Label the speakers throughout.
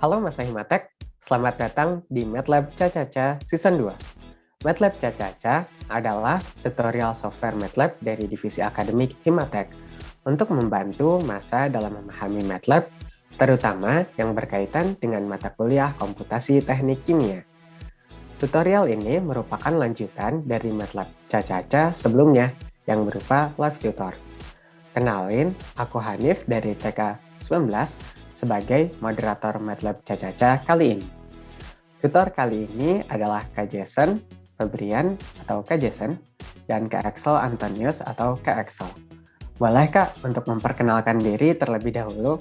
Speaker 1: Halo Mas Himatek, selamat datang di MATLAB Caca Season 2. MATLAB Caca adalah tutorial software MATLAB dari divisi akademik Himatek untuk membantu masa dalam memahami MATLAB, terutama yang berkaitan dengan mata kuliah komputasi teknik kimia. Tutorial ini merupakan lanjutan dari MATLAB Caca sebelumnya yang berupa live tutor. Kenalin, aku Hanif dari TK19 sebagai moderator MATLAB Caca kali ini. Tutor kali ini adalah Kak Jason, Febrian atau Kak Jason, dan Kak Axel Antonius atau Kak Axel. Boleh Kak untuk memperkenalkan diri terlebih dahulu?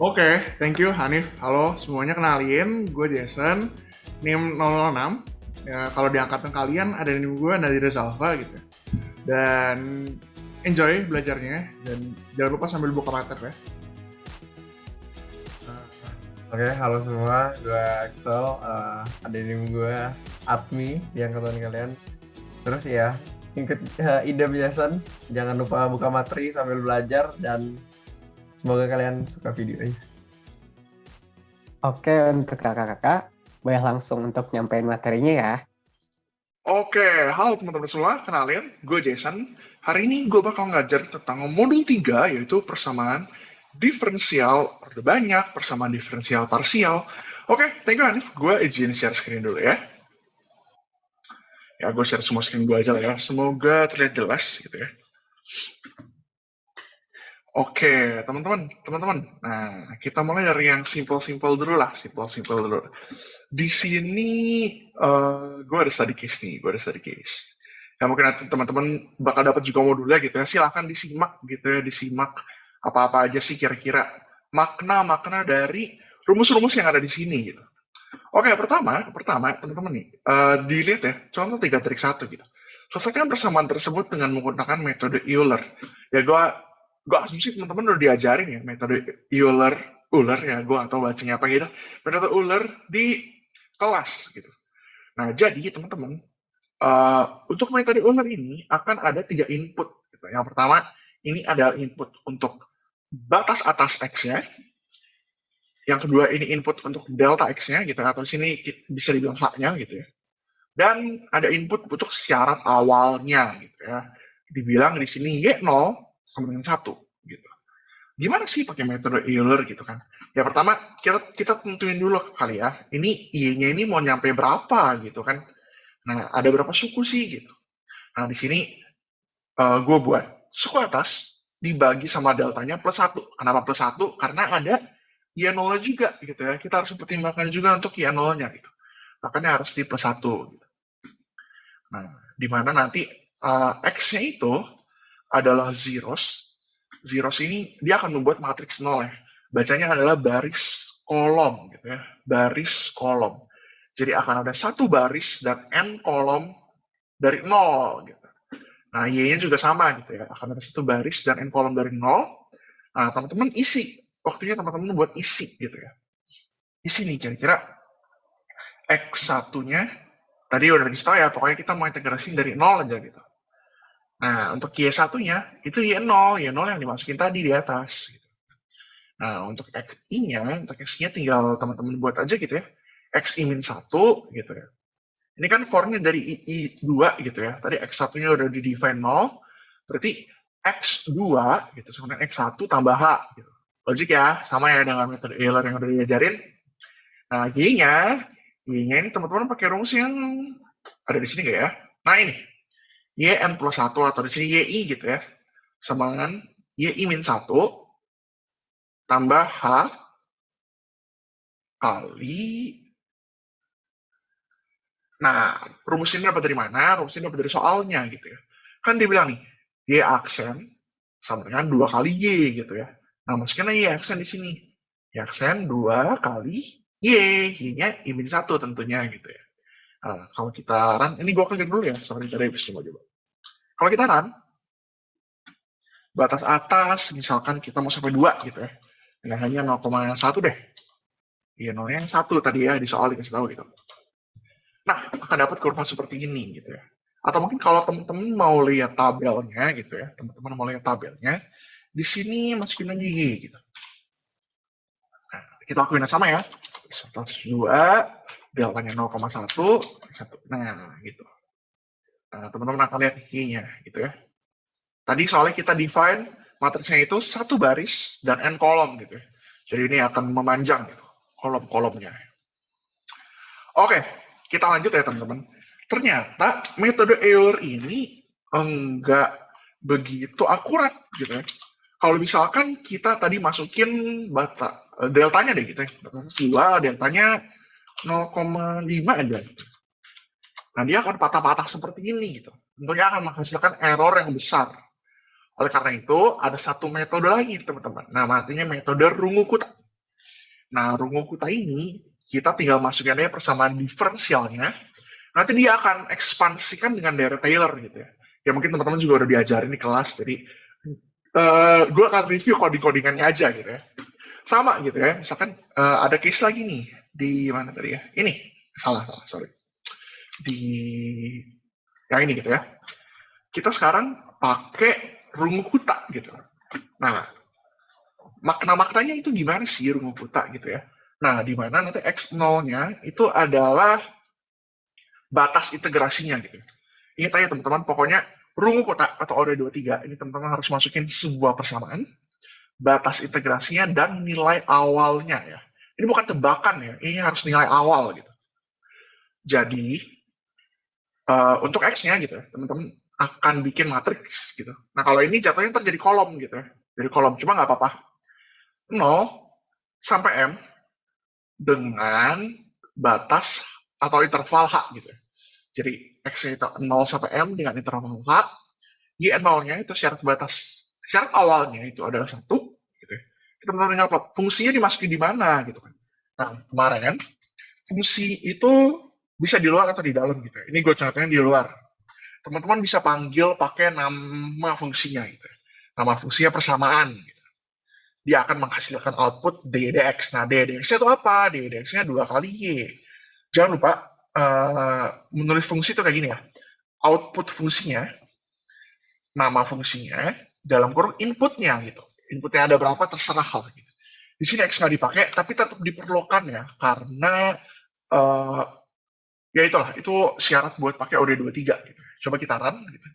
Speaker 2: Oke, thank you Hanif. Halo semuanya, kenalin, gue Jason, NIM 006. Ya, kalau di angkatan kalian ada NIM gue Nadira Zalfa gitu. Dan enjoy belajarnya dan jangan lupa sambil buka materi ya.
Speaker 3: Oke, halo semua, gue Axel, ada nim gue Atmi di angkatan kalian. Terus ya, ikut ide Jason, jangan lupa buka materi sambil belajar dan semoga kalian suka videonya.
Speaker 1: Oke, untuk kakak-kakak, boleh langsung untuk nyampein materinya ya.
Speaker 2: Oke, halo teman-teman semua, kenalin, gue Jason. Hari ini gue bakal ngajar tentang modul 3, yaitu persamaan diferensial orde banyak, persamaan diferensial parsial. Oke, thank you Hanif, gue izin share screen dulu ya. Ya, gue share semua screen gue aja lah ya. Semoga terlihat jelas gitu ya. Oke, teman-teman. Nah, kita mulai dari yang simple-simple dulu lah, simple-simple dulu. Di sini gue ada study case nih, gue ada study case. Ya mungkin nanti teman-teman bakal dapat juga modulnya gitu ya. Silahkan disimak gitu ya, disimak apa-apa aja sih kira-kira makna-makna dari rumus-rumus yang ada di sini gitu. Oke, pertama teman-teman nih, dilihat ya, contoh 3-1 gitu. Selesaikan persamaan tersebut dengan menggunakan metode Euler. Ya, gue asumsi teman-teman udah diajarin ya metode Euler ya, gue atau bacanya apa gitu. Metode Euler di kelas gitu. Nah, jadi teman-teman, untuk metode Euler ini akan ada 3 input. Gitu. Yang pertama, ini adalah input untuk batas atas X-nya, yang kedua ini input untuk delta X-nya gitu, atau di sini bisa dibilang haknya gitu ya. Dan ada input untuk syarat awalnya gitu ya. Dibilang di sini Y0 sama dengan 1 gitu. Gimana sih pakai metode Euler gitu kan? Ya pertama kita tentuin dulu kali ya. Ini Y-nya ini mau nyampe berapa gitu kan. Nah, ada berapa suku sih gitu. Nah, di sini gue buat suku atas dibagi sama deltanya plus 1. Kenapa plus 1? Karena ada Y0 juga gitu ya. Kita harus pertimbangkan juga untuk Y0-nya gitu. Makanya harus di plus 1 gitu. Nah, di mana nanti X-nya itu adalah zeros. Zeros ini dia akan membuat matriks 0 ya. Bacanya adalah baris kolom gitu ya. Baris kolom. Jadi akan ada satu baris dan n kolom dari 0 gitu. Nah, Y-nya juga sama gitu ya. Akan ada satu baris dan n kolom dari 0. Nah, teman-teman isi. Waktunya teman-teman buat isi gitu ya. Isi nih kira-kira X1-nya tadi udah dikasih tahu ya, pokoknya kita mau integrasi dari 0 aja gitu. Nah, untuk Y1-nya, itu Y0 yang dimasukin tadi di atas. Gitu. Nah, untuk XI-nya, untuk X-nya tinggal teman-teman buat aja gitu ya. XI-1 gitu ya. Ini kan formnya dari I2 gitu ya. Tadi X1-nya udah di define 0, berarti X2 gitu, sama X1 tambah H gitu. Logik ya, sama ya dengan metode Euler yang udah diajarin. Nah, Y-nya ini teman-teman pakai rumus yang ada di sini nggak ya? Nah, ini. YN plus 1 atau di sini YI gitu ya. Sama dengan YI min 1 tambah H kali. Nah, rumus ini dapat dari mana? Rumus ini dapat dari soalnya gitu ya. Kan dia bilang nih, Y aksen sama dengan 2 kali Y gitu ya. Nah, masukin Y aksen di sini. Y aksen 2 kali Y. Y-nya I min 1 tentunya gitu ya. Nah, kalau kita run, ini gue akan dulu ya. Sorry, tadi habis coba. Kalau kita run, batas atas, misalkan kita mau sampai 2 gitu ya. Nggak hanya 0,1 deh. Iya, 0-nya 1 tadi ya, di soal dikasih tahu gitu. Nah, akan dapat kurva seperti ini gitu ya. Atau mungkin kalau teman-teman mau lihat tabelnya gitu ya, teman-teman mau lihat tabelnya, di sini masukin aja Y gitu. Nah, Kita lakuin yang sama ya. Subtraksi 2, deltanya 0,1, 1. Nah, gitu. Nah, teman-teman akan lihat Y-nya, gitu ya. Tadi soalnya kita define matriksnya itu satu baris dan n kolom, gitu ya. Jadi ini akan memanjang, gitu, kolom-kolomnya. Oke, kita lanjut ya, teman-teman. Ternyata metode Euler ini enggak begitu akurat, gitu ya. Kalau misalkan kita tadi masukin deltanya deh gitu ya. Batas 2, deltanya 0,5 aja. Gitu. Nah, dia akan patah-patah seperti ini gitu. Tentunya akan menghasilkan error yang besar. Oleh karena itu, ada satu metode lagi, teman-teman. Nah, artinya metode Runge-Kutta. Nah, Runge-Kutta ini, kita tinggal masukin aja persamaan diferensialnya. Nanti dia akan ekspansikan dengan daerah Taylor gitu ya. Ya mungkin teman-teman juga udah diajarin di kelas, jadi gue akan review coding-codingannya aja gitu ya. Sama gitu ya, misalkan ada case lagi nih, di mana tadi ya? Ini, sorry. Di yang ini gitu ya. Kita sekarang pakai Runge-Kutta gitu. Nah, makna-maknanya itu gimana sih Runge-Kutta gitu ya? Nah, di mana nanti x0-nya itu adalah batas integrasinya gitu. Ingat aja teman-teman, pokoknya Runge-Kutta atau OD23, ini teman-teman harus masukin sebuah persamaan, batas integrasinya, dan nilai awalnya ya. Ini bukan tebakan ya, ini harus nilai awal gitu. Jadi, untuk X-nya gitu, teman-teman akan bikin matriks gitu. Nah, kalau ini jatuhnya ntar jadi kolom gitu ya. Jadi kolom, cuma nggak apa-apa. 0 sampai M dengan batas atau interval H gitu ya. Jadi, X-nya itu 0 sampai M dengan interval H, Y0-nya itu syarat awalnya itu adalah 1, gitu ya. Kita menurutnya apa? Fungsinya dimasukin di mana gitu kan. Nah, kemarin fungsi itu bisa di luar atau di dalam gitu ya. Ini gue contohnya di luar. Teman-teman bisa panggil pakai nama fungsinya gitu. Nama fungsinya persamaan gitu. Dia akan menghasilkan output ddx. Nah, ddx-nya itu apa? ddx-nya 2 kali y. Jangan lupa menulis fungsi itu kayak gini ya. Output fungsinya, nama fungsinya, dalam kurung inputnya gitu. Inputnya ada berapa terserah hal gitu. Di sini x nggak dipakai, tapi tetap diperlukan ya, karena ya itulah, itu syarat buat pakai OD23 gitu. Coba kita run gitu.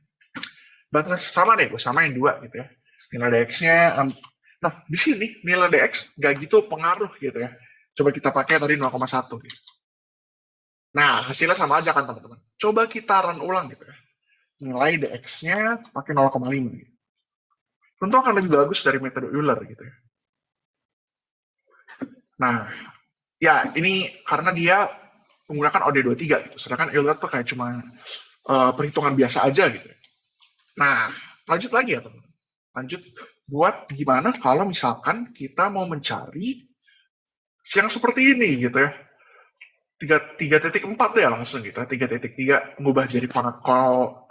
Speaker 2: Batas sama deh, gue samain 2 gitu ya. Nilai dx-nya, nah di sini nilai dx nggak gitu pengaruh gitu ya. Coba kita pakai tadi 0,1 gitu. Nah, hasilnya sama aja kan teman-teman. Coba kita run ulang gitu ya. Nilai dx-nya pakai 0,5 gitu. Tentu akan lebih bagus dari metode Euler gitu ya. Nah, ya ini karena dia menggunakan OD23 gitu. Sedangkan Euler tuh kayak cuma perhitungan biasa aja gitu. Nah, lanjut lagi ya teman-teman. Lanjut buat gimana kalau misalkan kita mau mencari yang seperti ini gitu ya. 3.4 ya langsung gitu. 3.3 ngubah jadi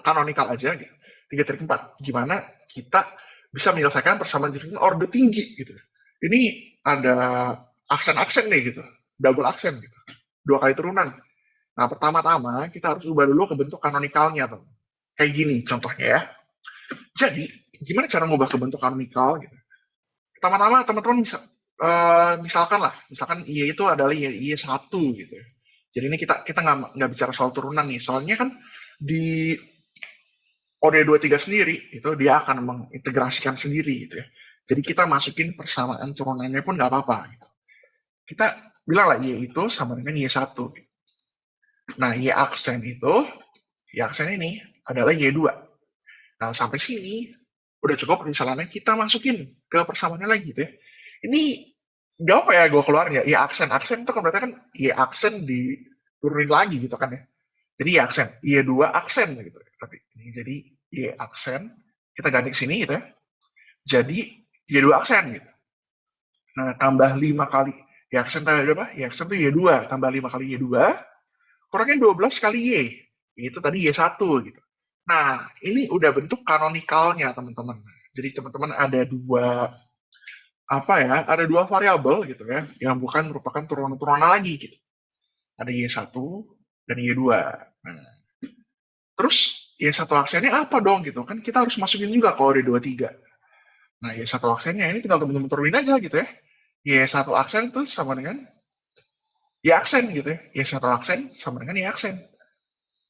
Speaker 2: canonical aja gitu. 3.4. Gimana kita bisa menyelesaikan persamaan differential order tinggi gitu. Ini ada aksen-aksen nih gitu. Double aksen gitu. 2 kali turunan. Nah, pertama-tama kita harus ubah dulu ke bentuk kanonikalnya, teman. Kayak gini contohnya ya. Jadi, gimana cara ngubah ke bentuk kanonikal gitu? Pertama-tama teman-teman bisa misalkan Y itu adalah Y1 gitu ya. Jadi ini kita nggak bicara soal turunan nih. Soalnya kan di OD23 sendiri itu dia akan mengintegrasikan sendiri gitu ya. Jadi kita masukin persamaan turunannya pun nggak apa-apa gitu. Kita bilang lah Y itu sama dengan Y1 gitu. Nah, Y aksen ini adalah Y2. Nah, sampai sini udah cukup permisalannya, kita masukin ke persamaannya lagi gitu ya. Ini gak apa ya gue keluarin ya, Y aksen itu kan berarti kan Y aksen diturunin lagi gitu kan ya. Jadi Y aksen, Y2 aksen gitu. Tapi ini jadi Y aksen, kita ganti ke sini gitu ya. Jadi Y2 aksen gitu. Nah, tambah 5 kali Y aksen tadi berapa? Y aksen itu Y2, tambah 5 kali Y2, kurangnya 12 kali Y. Itu tadi Y1 gitu. Nah, ini udah bentuk kanonikalnya, teman-teman. Jadi teman-teman ada dua variabel gitu ya, yang bukan merupakan turunan-turunan lagi gitu. Ada Y1 dan Y2. Nah, terus Y1 aksennya apa dong gitu? Kan kita harus masukin juga ke OD23. Nah, Y1 aksennya ini tinggal teman-teman turunin aja gitu ya. Y1 aksen tuh sama dengan Y aksen gitu ya. Y1 aksen sama dengan Y aksen.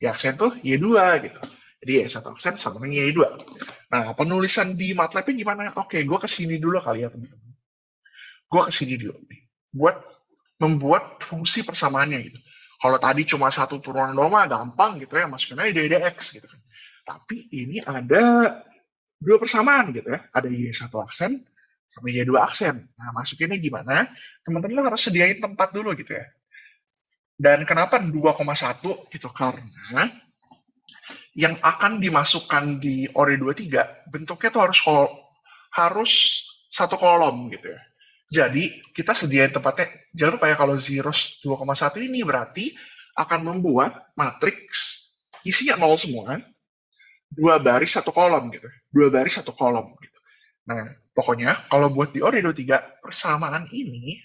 Speaker 2: Y aksen tuh Y2 gitu. Jadi Y1 aksen sama dengan Y2. Nah, penulisan di MATLAB-nya gimana? Oke, gue kesini dulu kali ya teman-teman. Gue kesini dulu nih. Buat membuat fungsi persamaannya gitu. Kalau tadi cuma satu turunan doang mah gampang gitu ya, masukin aja ddx gitu kan. Tapi ini ada dua persamaan gitu ya. Ada Y1 aksen sama Y2 aksen. Nah, masukinnya gimana? Teman-teman harus sediain tempat dulu gitu ya. Dan kenapa 2,1 gitu? Karena yang akan dimasukkan di ORE 23 bentuknya tuh harus satu kolom gitu ya. Jadi kita sediain tempatnya. Jangan lupa ya kalau zeros 2,1 ini berarti akan membuat matriks isinya 0 semua, dua baris satu kolom gitu. Dua baris satu kolom gitu. Nah, pokoknya kalau buat di ORE 23 persamaan ini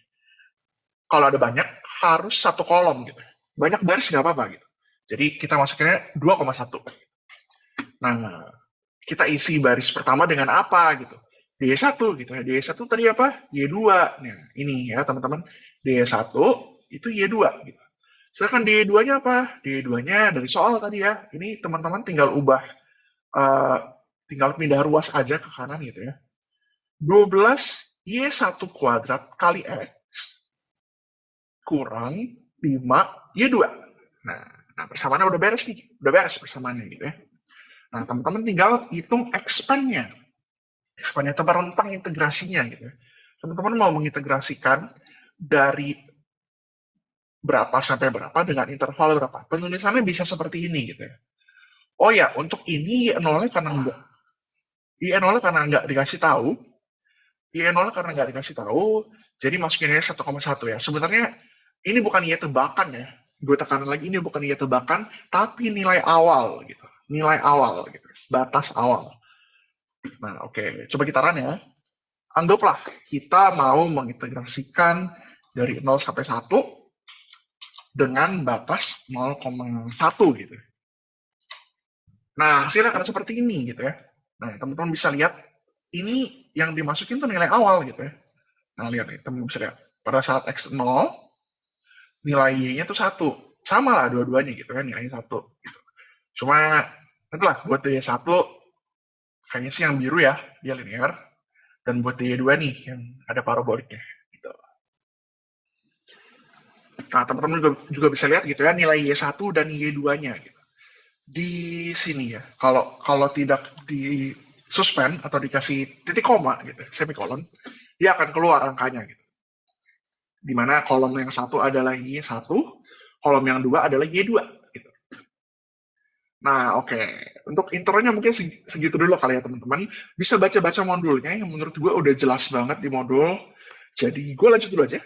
Speaker 2: kalau ada banyak harus satu kolom gitu. Banyak baris nggak apa-apa gitu. Jadi kita masukinnya 2,1. Nah, kita isi baris pertama dengan apa gitu. D1 gitu ya. D1 tadi apa? Y2. Nah, ini ya teman-teman. D1 itu Y2 gitu. Sedangkan D2-nya apa? D2-nya dari soal tadi ya. Ini teman-teman tinggal ubah, tinggal pindah ruas aja ke kanan gitu ya. 12 Y1 kuadrat kali X kurang 5 Y2. Nah persamaannya udah beres nih. Udah beres persamaannya gitu ya. Nah, teman-teman tinggal hitung expand-nya. Expand-nya itu rentang integrasinya gitu. Teman-teman mau mengintegrasikan dari berapa sampai berapa dengan interval berapa. Penulisannya bisa seperti ini gitu ya. Oh ya, untuk ini Y0-nya karena nggak dikasih tahu. Y0-nya karena nggak dikasih tahu, jadi masukinnya 1,1 ya. Sebenarnya ini bukan Y tebakan ya. Gue tekan lagi, ini bukan Y tebakan, tapi nilai awal gitu. Nilai awal gitu. Batas awal. Nah, oke. Coba kita run ya. Anggaplah kita mau mengintegrasikan dari 0 sampai 1 dengan batas 0,1 gitu. Nah, hasilnya akan seperti ini gitu ya. Nah, teman-teman bisa lihat ini yang dimasukin tuh nilai awal gitu ya. Nah, lihat nih, teman-teman bisa lihat. Pada saat X0, nilai Y-nya tuh 1. Sama lah dua-duanya gitu kan, nilainya 1. Gitu. Cuma, nantilah buat Y1, kayaknya sih yang biru ya, dia linear. Dan buat Y2 nih, yang ada paraboliknya. Gitu. Nah, teman-teman juga bisa lihat gitu ya, nilai Y1 dan Y2-nya. Gitu. Di sini ya, kalau tidak di suspend atau dikasih titik koma gitu, semikolon, dia akan keluar angkanya gitu. Dimana kolom yang satu adalah Y1, kolom yang dua adalah Y2 gitu. Nah, oke. Untuk intronya mungkin segitu dulu kali ya teman-teman. Bisa baca-baca modulnya yang menurut gue udah jelas banget di modul. Jadi gue lanjut dulu aja.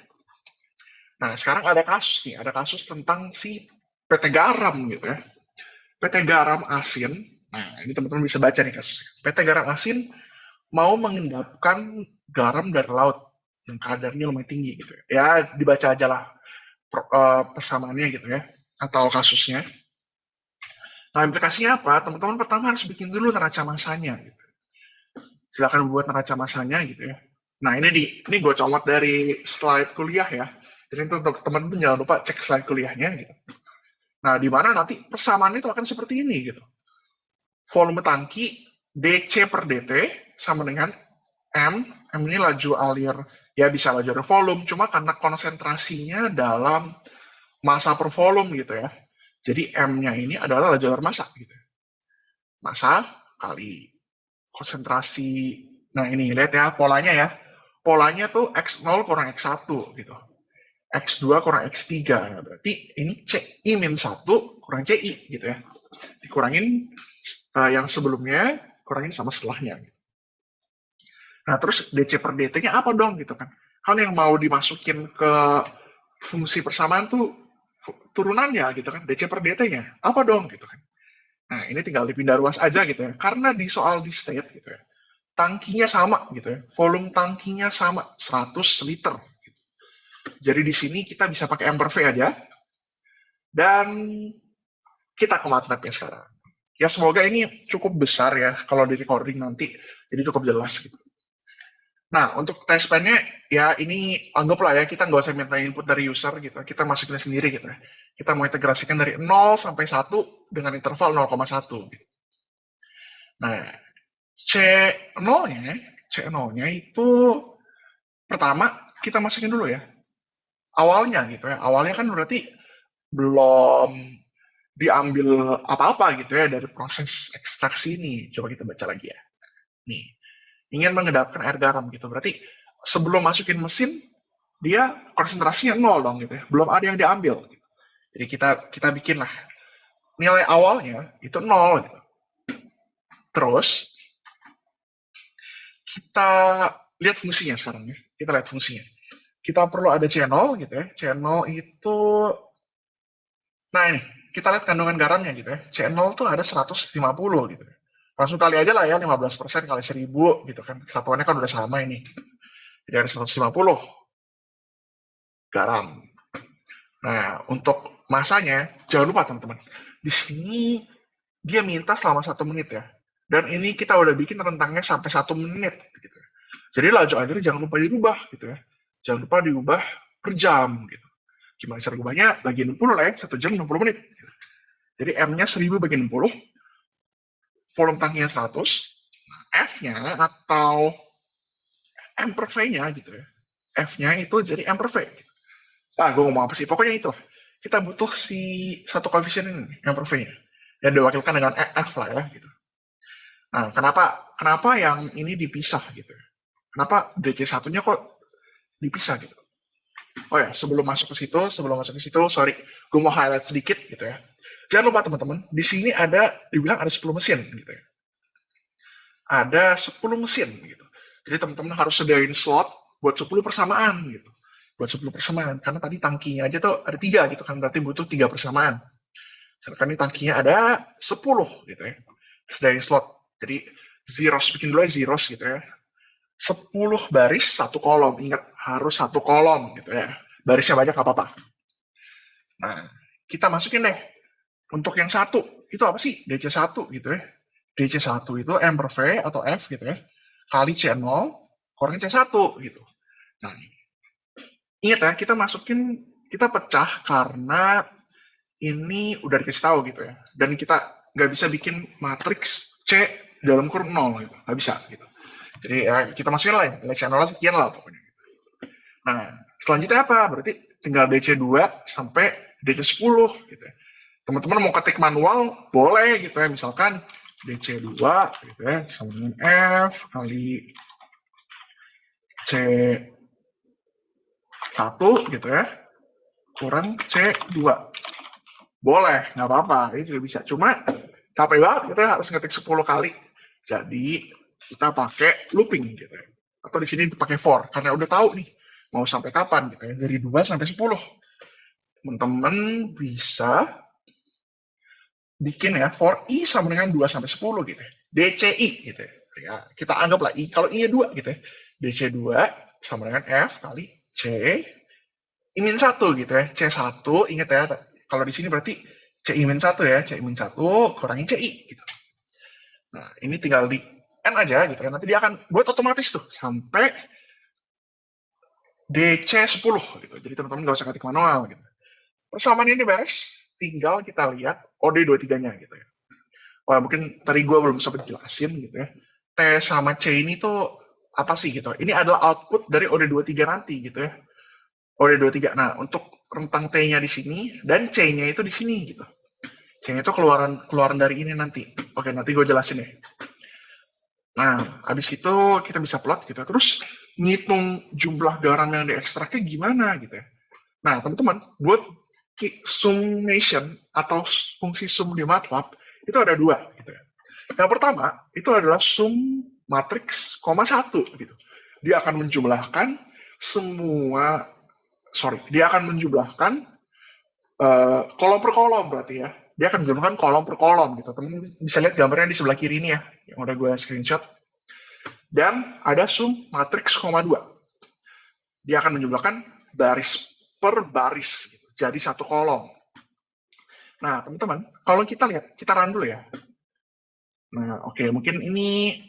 Speaker 2: Nah, sekarang ada kasus nih. Ada kasus tentang si PT Garam gitu ya. PT Garam Asin. Nah, ini teman-teman bisa baca nih kasusnya. PT Garam Asin mau mengendapkan garam dari laut yang kadarnya lumayan tinggi gitu ya. Ya, dibaca aja lah persamaannya gitu ya. Atau kasusnya. Nah, implikasinya apa? Teman-teman pertama harus bikin dulu neraca masanya. Gitu. Silakan buat neraca masanya gitu ya. Nah, ini gue comot dari slide kuliah ya. Jadi untuk teman-teman jangan lupa cek slide kuliahnya gitu. Nah, di mana nanti persamaan itu akan seperti ini gitu. Volume tangki DC per DT sama dengan M ini laju alir, ya bisa laju alir volume, cuma karena konsentrasinya dalam massa per volume gitu ya. Jadi M-nya ini adalah laju alir massa gitu. Massa kali konsentrasi. Nah, ini lihat ya polanya ya. Polanya tuh X0 kurang X1 gitu. X2 kurang X3. Nah, berarti ini CI min 1 kurang CI gitu ya. Dikurangin yang sebelumnya, kurangin sama setelahnya. Gitu. Nah, terus DC per DT-nya apa dong gitu kan. Kan yang mau dimasukin ke fungsi persamaan tuh turunannya gitu kan. DC per DT-nya apa dong gitu kan. Nah, ini tinggal dipindah ruas aja gitu ya. Karena di soal di state gitu ya. Tangkinya sama gitu ya. Volume tangkinya sama 100 liter. Gitu. Jadi di sini kita bisa pakai M per V aja. Dan kita ke MATLAB ya sekarang. Ya semoga ini cukup besar ya kalau di recording nanti. Jadi cukup jelas gitu. Nah, untuk test pen-nya, ya ini anggaplah ya, kita nggak usah minta input dari user gitu. Kita masukin sendiri gitu ya. Kita mau integrasikan dari 0 sampai 1 dengan interval 0,1 gitu. Nah, C0-nya, C0-nya itu pertama kita masukin dulu ya. Awalnya gitu ya. Awalnya kan berarti belum diambil apa-apa gitu ya dari proses ekstraksi ini. Coba kita baca lagi ya. Nih, ingin mengedapkan air garam gitu. Berarti sebelum masukin mesin, dia konsentrasinya nol dong gitu ya. Belum ada yang diambil. Gitu. Jadi kita bikin lah. Nilai awalnya itu nol gitu. Terus kita lihat fungsinya sekarang ya. Kita lihat fungsinya. Kita perlu ada channel gitu ya. Channel itu, nah ini, kita lihat kandungan garamnya gitu ya. Channel tuh ada 150 gitu ya. Langsung kali aja lah ya, 15% kali 1000 gitu kan. Satuannya kan udah sama ini. Jadi ada 150 garam. Nah, untuk masanya, jangan lupa teman-teman. Di sini dia minta selama 1 menit ya. Dan ini kita udah bikin rentangnya sampai 1 menit gitu. Jadi laju airnya jangan lupa dirubah gitu ya. Jangan lupa diubah per jam gitu. Gimana cara rubahnya? Bagi 60 lah ya, 1 jam 60 menit. Jadi M-nya 1000 bagi 60, volume tangkinya 100, F-nya atau M per V-nya gitu ya. F-nya itu jadi M per V. Gitu. Ah, gue ngomong apa sih? Pokoknya itu. Kita butuh si satu koefisien ini, M per V-nya. Yang diwakilkan dengan F lah ya. Gitu. Nah, kenapa yang ini dipisah gitu ya? Kenapa DC1-nya kok dipisah gitu? Oh ya, sebelum masuk ke situ, sorry, gue mau highlight sedikit gitu ya. Jangan lupa teman-teman, di sini dibilang ada 10 mesin gitu ya. Ada 10 mesin gitu. Jadi teman-teman harus sediain slot buat 10 persamaan gitu. Buat 10 persamaan, karena tadi tangkinya aja tuh ada 3 gitu kan, berarti butuh 3 persamaan. Sedangkan ini tangkinya ada 10 gitu ya. Sediain slot. Jadi zeros, bikin dulu ya zeros gitu ya. 10 baris, 1 kolom. Ingat, harus 1 kolom gitu ya. Barisnya banyak gak apa-apa. Nah, kita masukin deh. Untuk yang 1, itu apa sih? DC1 gitu ya. DC1 itu M per V atau F gitu ya. Kali C0, kurang C1 gitu. Nah, ingat ya, kita pecah karena ini udah dikasih tahu gitu ya. Dan kita nggak bisa bikin matriks C dalam kurung 0 gitu. Nggak bisa gitu. Jadi ya kita masukin lah, nilai C0 sekian lah pokoknya. Nah, selanjutnya apa? Berarti tinggal DC2 sampai DC10 gitu ya. Teman-teman mau ketik manual, boleh gitu ya. Misalkan DC2 gitu ya, sama dengan F kali C1 gitu ya, kurang C2. Boleh, nggak apa-apa, ini juga bisa. Cuma capek banget kita harus ngetik 10 kali. Jadi kita pakai looping gitu ya. Atau di sini pakai for, karena udah tahu nih mau sampai kapan gitu ya, dari 2 sampai 10. Teman-teman bisa bikin ya for I sama dengan 2 sampai 10 gitu ya. DCI gitu ya. Ya, kita anggaplah I, kalau I-nya 2 gitu ya. DC2 sama dengan F kali C I-1 gitu ya. C1, ingat ya, kalau di sini berarti CI-1 ya. CI-1 kurangi CI gitu. Nah, ini tinggal di N aja gitu ya. Nanti dia akan buat otomatis tuh sampai DC10 gitu. Jadi teman-teman nggak usah ketik manual gitu. Persamaan ini beres, tinggal kita lihat OD23-nya gitu ya. Wah, mungkin tadi gue belum sempat jelasin gitu ya. T sama C ini tuh apa sih gitu. Ini adalah output dari OD23 nanti gitu ya. OD23. Nah, untuk rentang T-nya di sini dan C-nya itu di sini gitu. C-nya itu keluaran dari ini nanti. Oke, nanti gue jelasin ya. Nah, habis itu kita bisa plot gitu. Terus ngitung jumlah garam yang diekstraknya gimana gitu ya. Nah, teman-teman, buat summation atau fungsi sum di MATLAB itu ada 2 gitu ya. Yang pertama itu adalah sum matriks, 1 gitu. Dia akan menjumlahkan kolom per kolom berarti ya. Dia akan menjumlahkan kolom per kolom gitu. Teman bisa lihat gambarnya di sebelah kiri ini ya, yang udah gue screenshot. Dan ada sum matriks, 2. Dia akan menjumlahkan baris per baris gitu. Jadi 1 kolom. Nah, teman-teman, kalau kita lihat, kita run dulu ya. Nah, oke, mungkin ini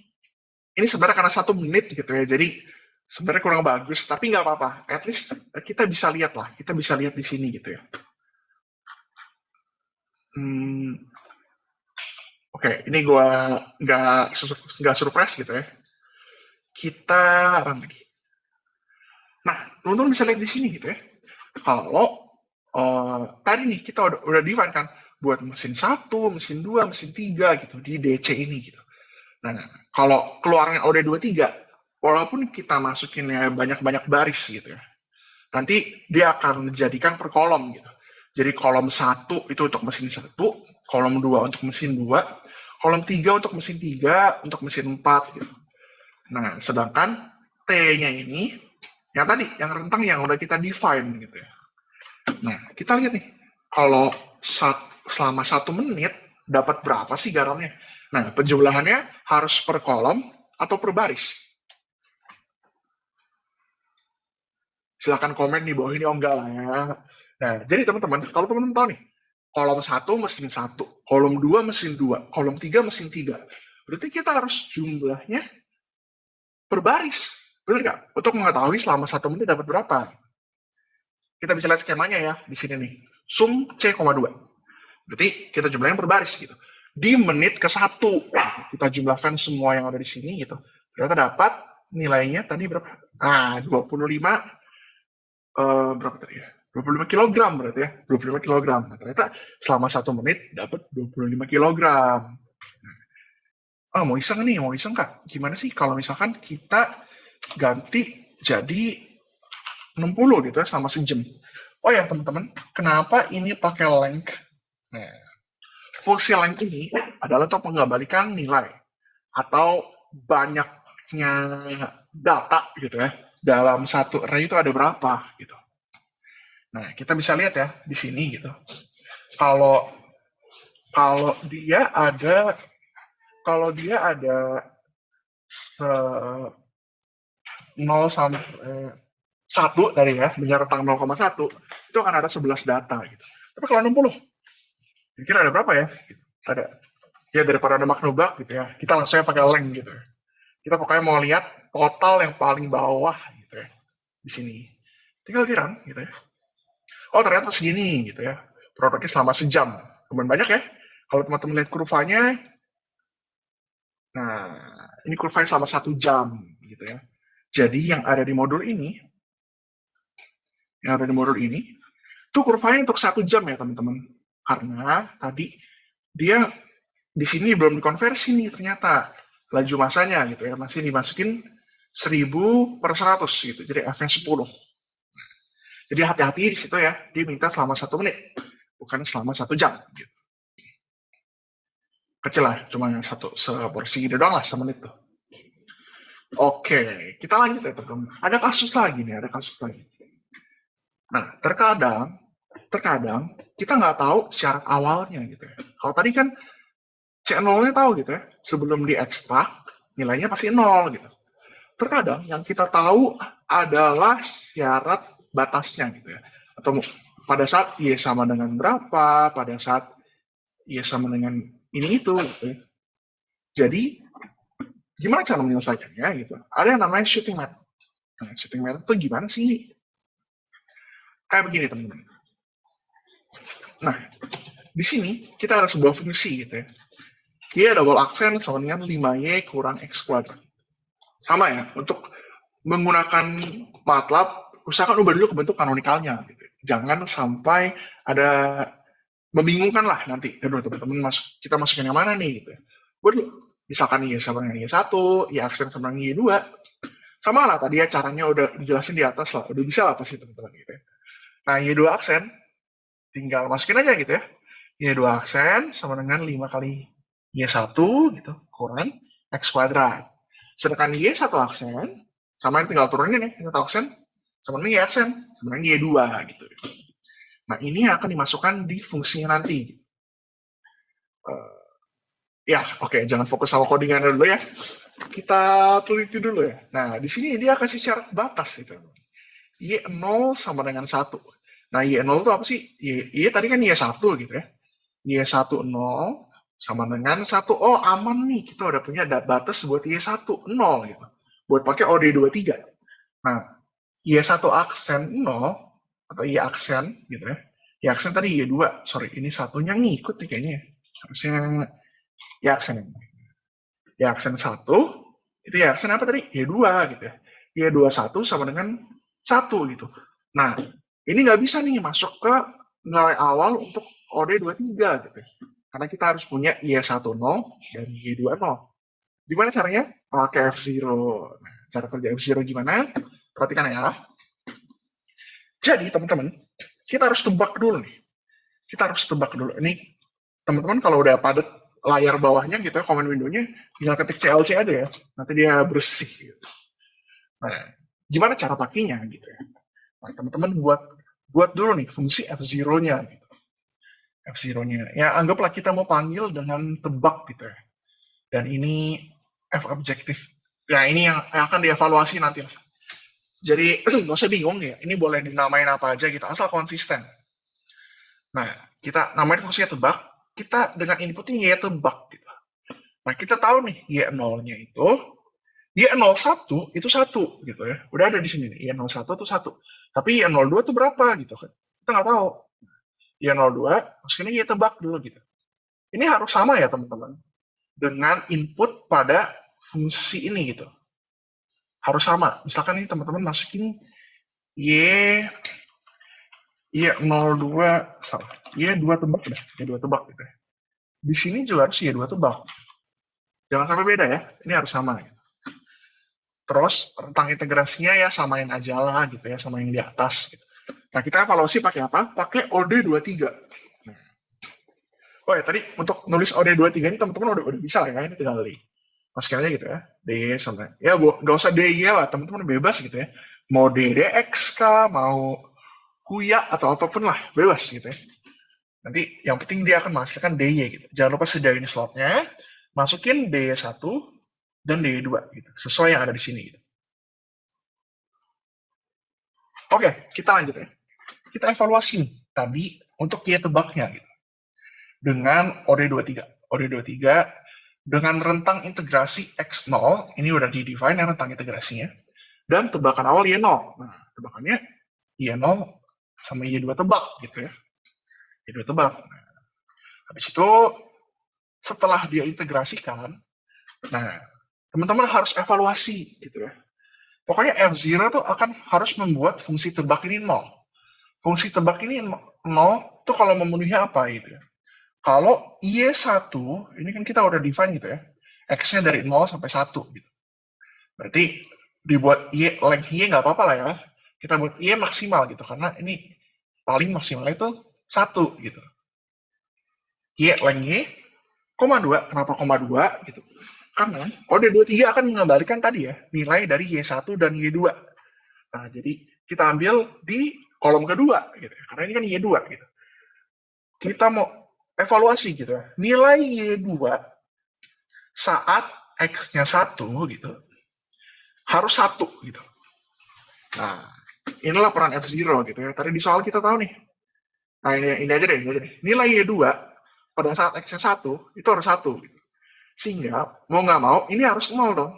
Speaker 2: sebenarnya karena 1 menit gitu ya. Jadi Sebenarnya kurang bagus, tapi nggak apa-apa. At least kita bisa lihat lah, kita bisa lihat di sini gitu ya. Oke, ini gue nggak surprise gitu ya. Kita run lagi. Nah, teman-teman bisa lihat di sini gitu ya. Kalau tadi nih kita udah define kan buat mesin 1, mesin 2, mesin 3 gitu di DC ini gitu. Nah, kalau keluarnya OD23, walaupun kita masukinnya banyak-banyak baris gitu ya, nanti dia akan menjadikan per kolom gitu. Jadi kolom 1 itu untuk mesin 1, kolom 2 untuk mesin 2, kolom 3 untuk mesin 3, untuk mesin 4 gitu. Nah, sedangkan T-nya ini yang tadi, yang rentang yang udah kita define gitu ya. Nah, kita lihat nih, kalau selama 1 menit dapat berapa sih garamnya? Nah, penjumlahannya harus per kolom atau per baris? Silahkan komen di bawah ini, oh enggak lah ya. Nah, jadi teman-teman, kalau teman-teman tahu nih, kolom 1 mesin 1, kolom 2 mesin 2, kolom 3 mesin 3. Berarti kita harus jumlahnya per baris. Benar nggak? Untuk mengetahui selama 1 menit dapat berapa. Kita bisa lihat skemanya ya, di sini nih. Sum C,2. Berarti kita jumlahin per baris gitu. Di menit ke-1, kita jumlahkan semua yang ada di sini gitu. Ternyata dapat nilainya tadi berapa? 25 berapa tadi ya? 25 kilogram berarti ya. 25 kilogram. Nah, ternyata selama 1 menit dapat 25 kilogram. Mau iseng nih, mau iseng Kak. Gimana sih kalau misalkan kita ganti jadi 60 gitu ya, selama sejam. Oh ya teman-teman, kenapa ini pakai length? Nah, fungsi length ini adalah untuk mengembalikan nilai atau banyaknya data gitu ya. Dalam satu array itu ada berapa gitu. Nah, kita bisa lihat ya di sini gitu. Kalau dia ada 0 sampai 1 tadi ya, menyertang 0,1, itu akan ada 11 data gitu. Tapi kalau 60, kira ada berapa ya? Ada. Ya daripada ada maknubak gitu ya, kita langsung pakai length gitu ya. Kita pokoknya mau lihat total yang paling bawah gitu ya. Di sini. Tinggal di-run gitu ya. Oh ternyata segini gitu ya. Produknya selama sejam. Lumayan banyak ya. Kalau teman-teman lihat kurvanya, nah ini kurvanya selama 1 jam gitu ya. Jadi yang ada di modul ini, itu kurvanya untuk 1 jam ya teman-teman. Karena tadi dia di sini belum dikonversi nih ternyata laju masanya gitu ya, masih dimasukin 1000/100 gitu, jadi F-nya 10. Jadi hati-hati di situ ya, dia minta selama 1 menit, bukan selama 1 jam gitu. Kecil lah, cuma seporsi gitu doang lah, semenit tuh. Oke, kita lanjut ya teman-teman. Ada kasus lagi nih, Nah, terkadang kita nggak tahu syarat awalnya gitu ya. Kalau tadi kan C0-nya tahu gitu ya, sebelum diekstrak nilainya pasti 0 gitu. Terkadang yang kita tahu adalah syarat batasnya gitu ya. Atau pada saat Y sama dengan berapa, pada saat Y sama dengan ini itu gitu ya. Jadi gimana cara menyelesaikannya gitu? Ada yang namanya shooting method. Nah, shooting method itu gimana sih? Kayak begini teman-teman. Nah, di sini kita ada sebuah fungsi gitu ya. Y double accent sama dengan 5Y kurang X kuadrat. Sama ya, untuk menggunakan MATLAB, usahakan ubah dulu ke bentuk kanonikalnya. Gitu. Jangan sampai ada membingungkan lah nanti. Aduh teman-teman, kita masukin yang mana nih? Gitu. Buat dulu, misalkan Y sama dengan Y1, Y accent sama dengan Y2. Sama lah, tadi ya caranya udah dijelasin di atas lah. Udah bisa lah pasti teman-teman gitu ya. Nah, Y2 aksen, tinggal masukin aja gitu ya. Y2 aksen sama dengan 5 kali Y1 gitu, kurang X kuadrat. Sedangkan Y1 aksen, sama yang tinggal turunin nih, Y1 aksen, sama dengan Y aksen, sama dengan Y2 gitu. Nah, ini akan dimasukkan di fungsinya nanti. Oke, jangan fokus sama codingan dulu ya. Kita teliti dulu ya. Nah, di sini dia kasih syarat batas gitu. Y0 sama dengan 1. Nah, Y0 itu apa sih? Y tadi kan Y1 gitu ya. Y1 0 sama dengan 1. Oh, aman nih. Kita udah punya batas buat Y1 0 gitu. Buat pakai OD23. Nah, Y1 aksen 0, atau Y aksen gitu ya. Y aksen tadi Y2, sorry, ini satunya ngikut nih kayaknya. Harusnya Y aksen. Y aksen 1, itu Y aksen apa tadi? Y2 gitu ya. Y21 sama dengan 1 gitu. Nah, ini nggak bisa nih masuk ke nilai awal untuk OD23 gitu ya. Karena kita harus punya Y10 dan Y20. Gimana caranya? Pakai F0. Nah, cara kerja F0 gimana? Perhatikan ya. Jadi teman-teman, kita harus tebak dulu nih. Kita harus tebak dulu. Ini teman-teman kalau udah padat layar bawahnya gitu ya, comment window-nya, tinggal ketik CLC aja ya. Nanti dia bersih gitu. Nah, gimana cara pakainya gitu ya. Nah, teman-teman buat dulu nih fungsi F0-nya gitu. F0-nya. Ya, anggaplah kita mau panggil dengan tebak gitu ya. Dan ini F objektif. Nah, ini yang akan dievaluasi nanti. Jadi, nggak usah bingung ya. Ini boleh dinamain apa aja gitu, asal konsisten. Nah, kita namain fungsinya tebak, kita dengan input ini Y tebak gitu. Nah, kita tahu nih Y0-nya itu, Y01 itu 1 gitu ya. Udah ada di sini nih, Y01 itu 1. Tapi Y02 itu berapa gitu kan. Kita nggak tahu. Y02, masukin Y tebak dulu gitu. Ini harus sama ya teman-teman. Dengan input pada fungsi ini gitu. Harus sama. Misalkan nih teman-teman masukin Y02, salah. Y2 tebak dah. Y2 tebak gitu ya. Di sini juga harus Y2 tebak. Jangan sampai beda ya. Ini harus sama. Gitu. Terus tentang integrasinya ya samain aja lah gitu ya, sama yang di atas. Gitu. Nah kita evaluasi pakai apa? Pakai OD23. Oh ya tadi untuk nulis OD23 ini teman-teman udah bisa lah ya, ini tinggal masukin aja gitu ya. DY sampai. Ya nggak usah DY lah, teman-teman bebas gitu ya. Mau DDX kah, mau Kuya atau apapun lah, bebas gitu ya. Nanti yang penting dia akan menghasilkan DY gitu. Jangan lupa sediain slotnya, masukin DY1 dan DY2 gitu. Sesuai yang ada di sini gitu. Oke, kita lanjut ya. Kita evaluasi tadi untuk Y tebaknya gitu. Dengan OD23. OD23 dengan rentang integrasi X0, ini udah di-define ya rentang integrasinya. Dan tebakan awal Y0. Nah, tebakannya Y0 sama Y2 tebak gitu ya. Y2 tebak. Nah, habis itu setelah dia integrasikan, nah teman-teman harus evaluasi gitu ya. Pokoknya F0 tuh akan harus membuat fungsi tebak ini 0. Fungsi tebak ini 0 tuh kalau memenuhi apa gitu ya. Kalau Y1, ini kan kita udah define gitu ya. X-nya dari 0 sampai 1 gitu. Berarti dibuat Y, length Y nggak apa-apa lah ya. Kita buat Y maksimal gitu. Karena ini paling maksimal itu 1 gitu. Y, length Y, koma 2. Kenapa koma 2 gitu? Karena OD23 akan mengembalikan tadi ya, nilai dari Y1 dan Y2. Nah, jadi kita ambil di kolom kedua gitu. Karena ini kan Y2 gitu. Kita mau evaluasi gitu ya. Nilai Y2 saat X-nya 1 gitu, harus 1 gitu. Nah, inilah peran F0 gitu ya. Tadi di soal kita tahu nih. Nah, ini aja deh. Nilai Y2 pada saat X-nya 1, itu harus 1 gitu. Sehingga, mau nggak mau, ini harus 0 dong.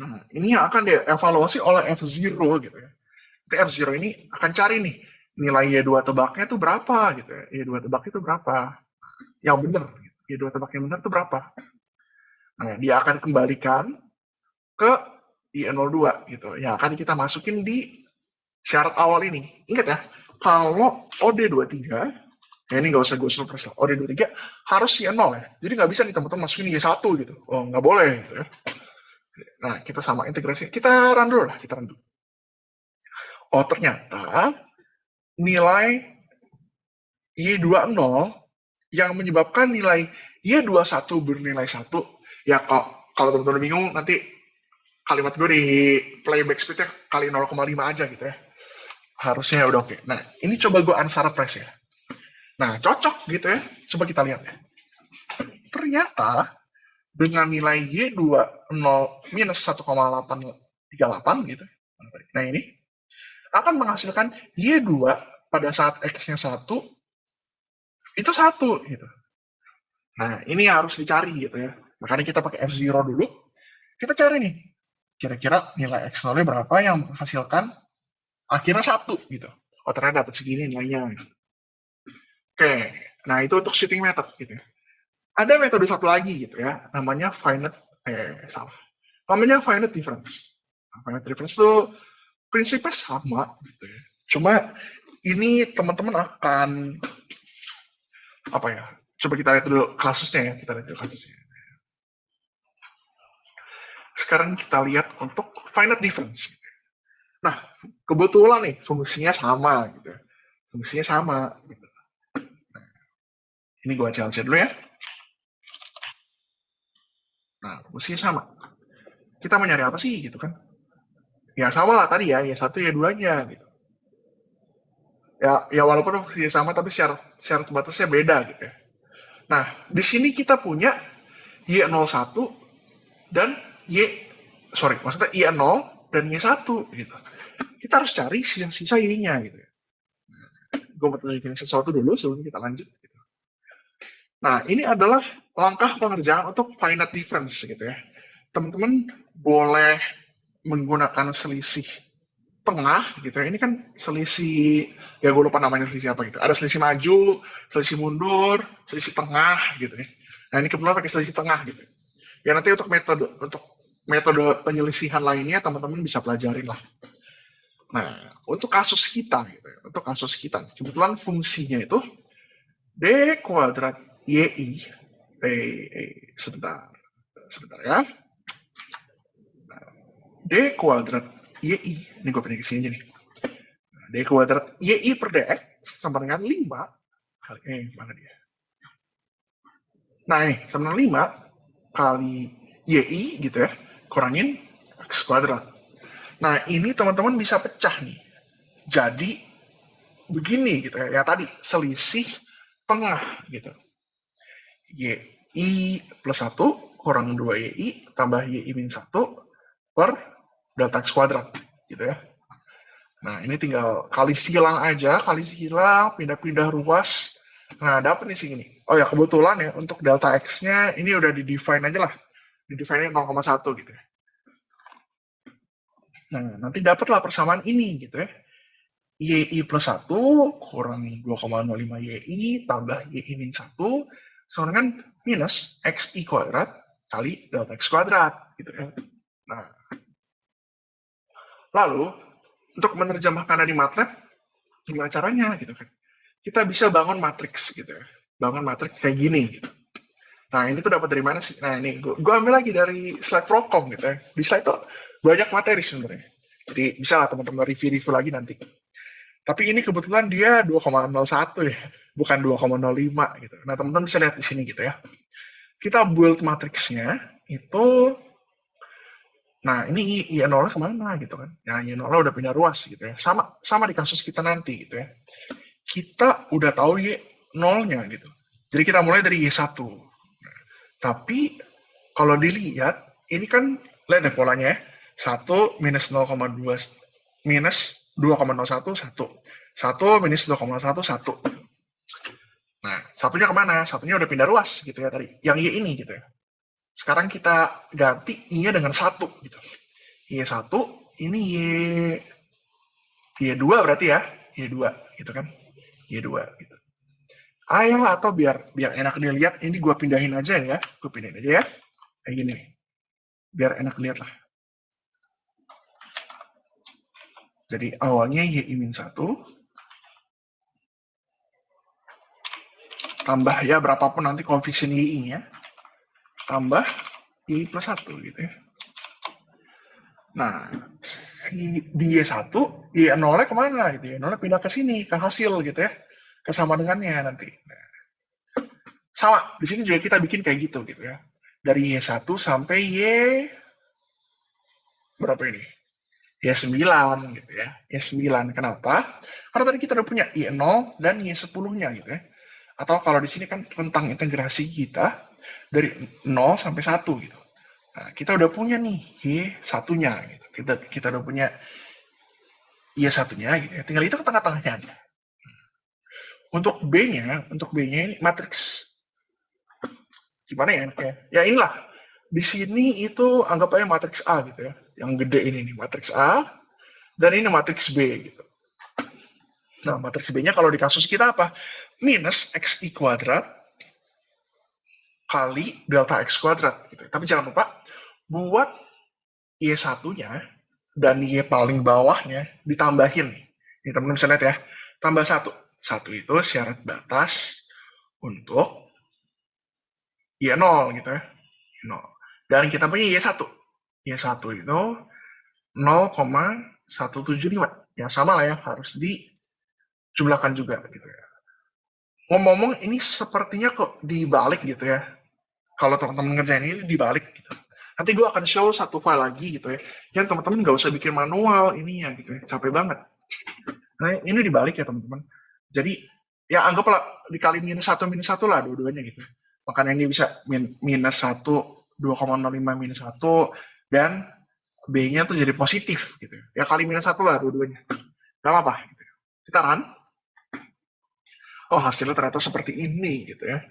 Speaker 2: Nah, ini yang akan dievaluasi oleh F0 gitu ya. Jadi F0 ini akan cari nih, nilai Y2 tebaknya itu berapa gitu ya. Y2 tebak itu berapa. Yang benar. Y2 tebak yang benar itu berapa. Nah, dia akan kembalikan ke Y02 gitu. Yang akan kita masukin di syarat awal ini. Ingat ya, kalau OD23, ya ini nggak usah gue surprise lah. OD23 harus Y0 ya. Jadi nggak bisa nih teman-teman masukin Y1 gitu. Oh, nggak boleh gitu ya. Nah, kita sama integrasi. Kita run dulu lah, kita run dulu. Oh, ternyata nilai Y20 yang menyebabkan nilai Y21 bernilai 1, ya kalau teman-teman bingung, nanti kalimat gue di playback speednya kali 0,5 aja gitu ya. Harusnya udah oke. Nah, ini coba gue unsurprise ya. Nah, cocok gitu ya. Coba kita lihat ya. Ternyata dengan nilai Y20 minus 1,838 gitu. Nah, ini akan menghasilkan Y2 pada saat X-nya 1 itu 1 gitu. Nah, ini harus dicari gitu ya. Makanya kita pakai F0 dulu. Kita cari nih. kira-kira nilai X0-nya berapa yang menghasilkan akhirnya 1 gitu. Oh ternyata dapat segini nilainya. Gitu. Oke, nah itu untuk shooting method gitu ya. Ada metode satu lagi gitu ya, namanya finite difference. Nah, finite difference itu prinsipnya sama gitu ya. Cuma ini teman-teman akan apa ya? Coba kita lihat dulu kasusnya ya, Sekarang kita lihat untuk finite difference. Nah, kebetulan nih fungsinya sama gitu. Fungsinya sama gitu. Nah, ini gua cancel dulu ya. Nah, fungsinya sama. Kita mau nyari apa sih gitu kan? Ya sama lah tadi ya satu ya duanya gitu. Ya walaupun fungsinya sama tapi syarat batasnya beda gitu ya. Nah, di sini kita punya Y01 dan maksudnya Y0 dan Y1 gitu. Kita harus cari yang sisa Y-nya gitu ya. Gue mau tunjukin sesuatu dulu sebelum kita lanjut. Gitu. Nah, ini adalah langkah pengerjaan untuk finite difference gitu ya. Teman-teman boleh menggunakan selisih tengah gitu ya. Ini kan selisih, ya gue lupa namanya selisih apa gitu. Ada selisih maju, selisih mundur, selisih tengah gitu ya. Nah, ini kebetulan pakai selisih tengah gitu. Ya nanti untuk metode penyelisihan lainnya teman-teman bisa pelajarin lah. Nah, untuk kasus kita gitu ya, kebetulan fungsinya itu D kuadrat YI sebentar ya. D kuadrat YI, ini gue pindah ke sini aja nih. D kuadrat YI per DX sama dengan 5 mana dia? Nah, sama dengan 5 kali YI gitu ya, kurangin X kuadrat. Nah, ini teman-teman bisa pecah nih. Jadi, begini gitu ya. Ya tadi, selisih tengah gitu. YI plus 1 kurang 2YI tambah YI min 1 per delta X kuadrat gitu ya. Nah, ini tinggal kali silang aja, pindah-pindah ruas. Nah, dapat nih segini. Oh ya, kebetulan ya, untuk delta X-nya ini udah di-define aja lah. Di-define 0,1 gitu ya. Nah, nanti dapatlah persamaan ini gitu ya. YI plus 1 kurang 2,05 YI tambah YI min 1 sama dengan minus XI kuadrat kali delta X kuadrat gitu ya. Nah, lalu untuk menerjemahkan dari MATLAB gimana caranya gitu kan. Kita bisa bangun matriks gitu ya. Bangun matriks kayak gini gitu. Nah, ini tuh dapat dari mana sih? Nah, ini gue ambil lagi dari slide Procom gitu ya. Di slide itu banyak materi sebenarnya. Jadi bisa lah teman-teman review lagi nanti. Tapi ini kebetulan dia 2,01 ya, bukan 2,05 gitu. Nah, teman-teman bisa lihat di sini gitu ya. Kita build matriksnya itu, nah ini Y0-nya kemana gitu kan. Nah, Y0-nya udah pindah ruas gitu ya. Sama di kasus kita nanti gitu ya. Kita udah tahu Y0-nya gitu. Jadi kita mulai dari Y1. Nah, tapi kalau dilihat, ini kan, lihat deh polanya ya. 1 minus 0,2 minus 2,01 1. 1 minus 2,01 1. Nah, satunya kemana? Satunya udah pindah ruas gitu ya tadi. Yang Y ini gitu ya. Sekarang kita ganti I-nya dengan 1 gitu. Y1 ini Y2 berarti ya. Y2 gitu kan. Y2 gitu. Ayo atau biar enak dilihat, ini gue pindahin aja ya. Gue pindahin aja ya. Kayak gini. Biar enak dilihat lah. Jadi awalnya Y min 1 tambah ya berapapun nanti koefisien Y-nya tambah Y plus 1 gitu ya. Nah, di Y1, Y0-nya kemana gitu ya? Y0-nya pindah ke sini, ke hasil gitu ya. Kesama dengannya nanti. Nah, sama, di sini juga kita bikin kayak gitu ya. Dari Y1 sampai Y berapa ini? Y9 gitu ya. Y9, kenapa? Karena tadi kita udah punya Y0 dan Y10-nya gitu ya. Atau kalau di sini kan rentang integrasi kita dari 0 sampai 1 gitu. Nah, kita udah punya nih Y1-nya gitu. Kita udah punya Y1-nya gitu ya. Tinggal itu ke tengah-tengahnya aja. Untuk B-nya ini matriks gimana ya enaknya? Ya inilah. Di sini itu anggap aja matriks A gitu ya. yang gede ini nih, matriks A, dan ini matriks B gitu. Nah, matriks B-nya kalau di kasus kita apa? Minus XI kuadrat kali delta X kuadrat. Gitu. Tapi jangan lupa, buat Y1-nya dan Y paling bawahnya ditambahin nih. Ini teman-teman bisa lihat ya, tambah 1. 1 itu syarat batas untuk Y0 gitu ya. 0. Dan kita punya Y1. Y1 itu 0,175. Yang sama lah ya, harus dijumlahkan juga gitu ya. Ngomong-ngomong, ini sepertinya kok dibalik gitu ya. Kalau teman-teman ngerjain ini dibalik gitu. Nanti gue akan show satu file lagi gitu ya. Yang teman-teman nggak usah bikin manual ini ya gitu ya. Capek banget. Nah, ini dibalik ya teman-teman. Jadi, ya anggaplah dikali minus 1 lah dua-duanya gitu. Makanya ini bisa minus 1, 2,05 minus 1, dan B-nya tuh jadi positif gitu. Ya kali minus 1 lah dua-duanya. Gak apa-apa. Gitu. Kita run. Oh, hasilnya ternyata seperti ini gitu ya.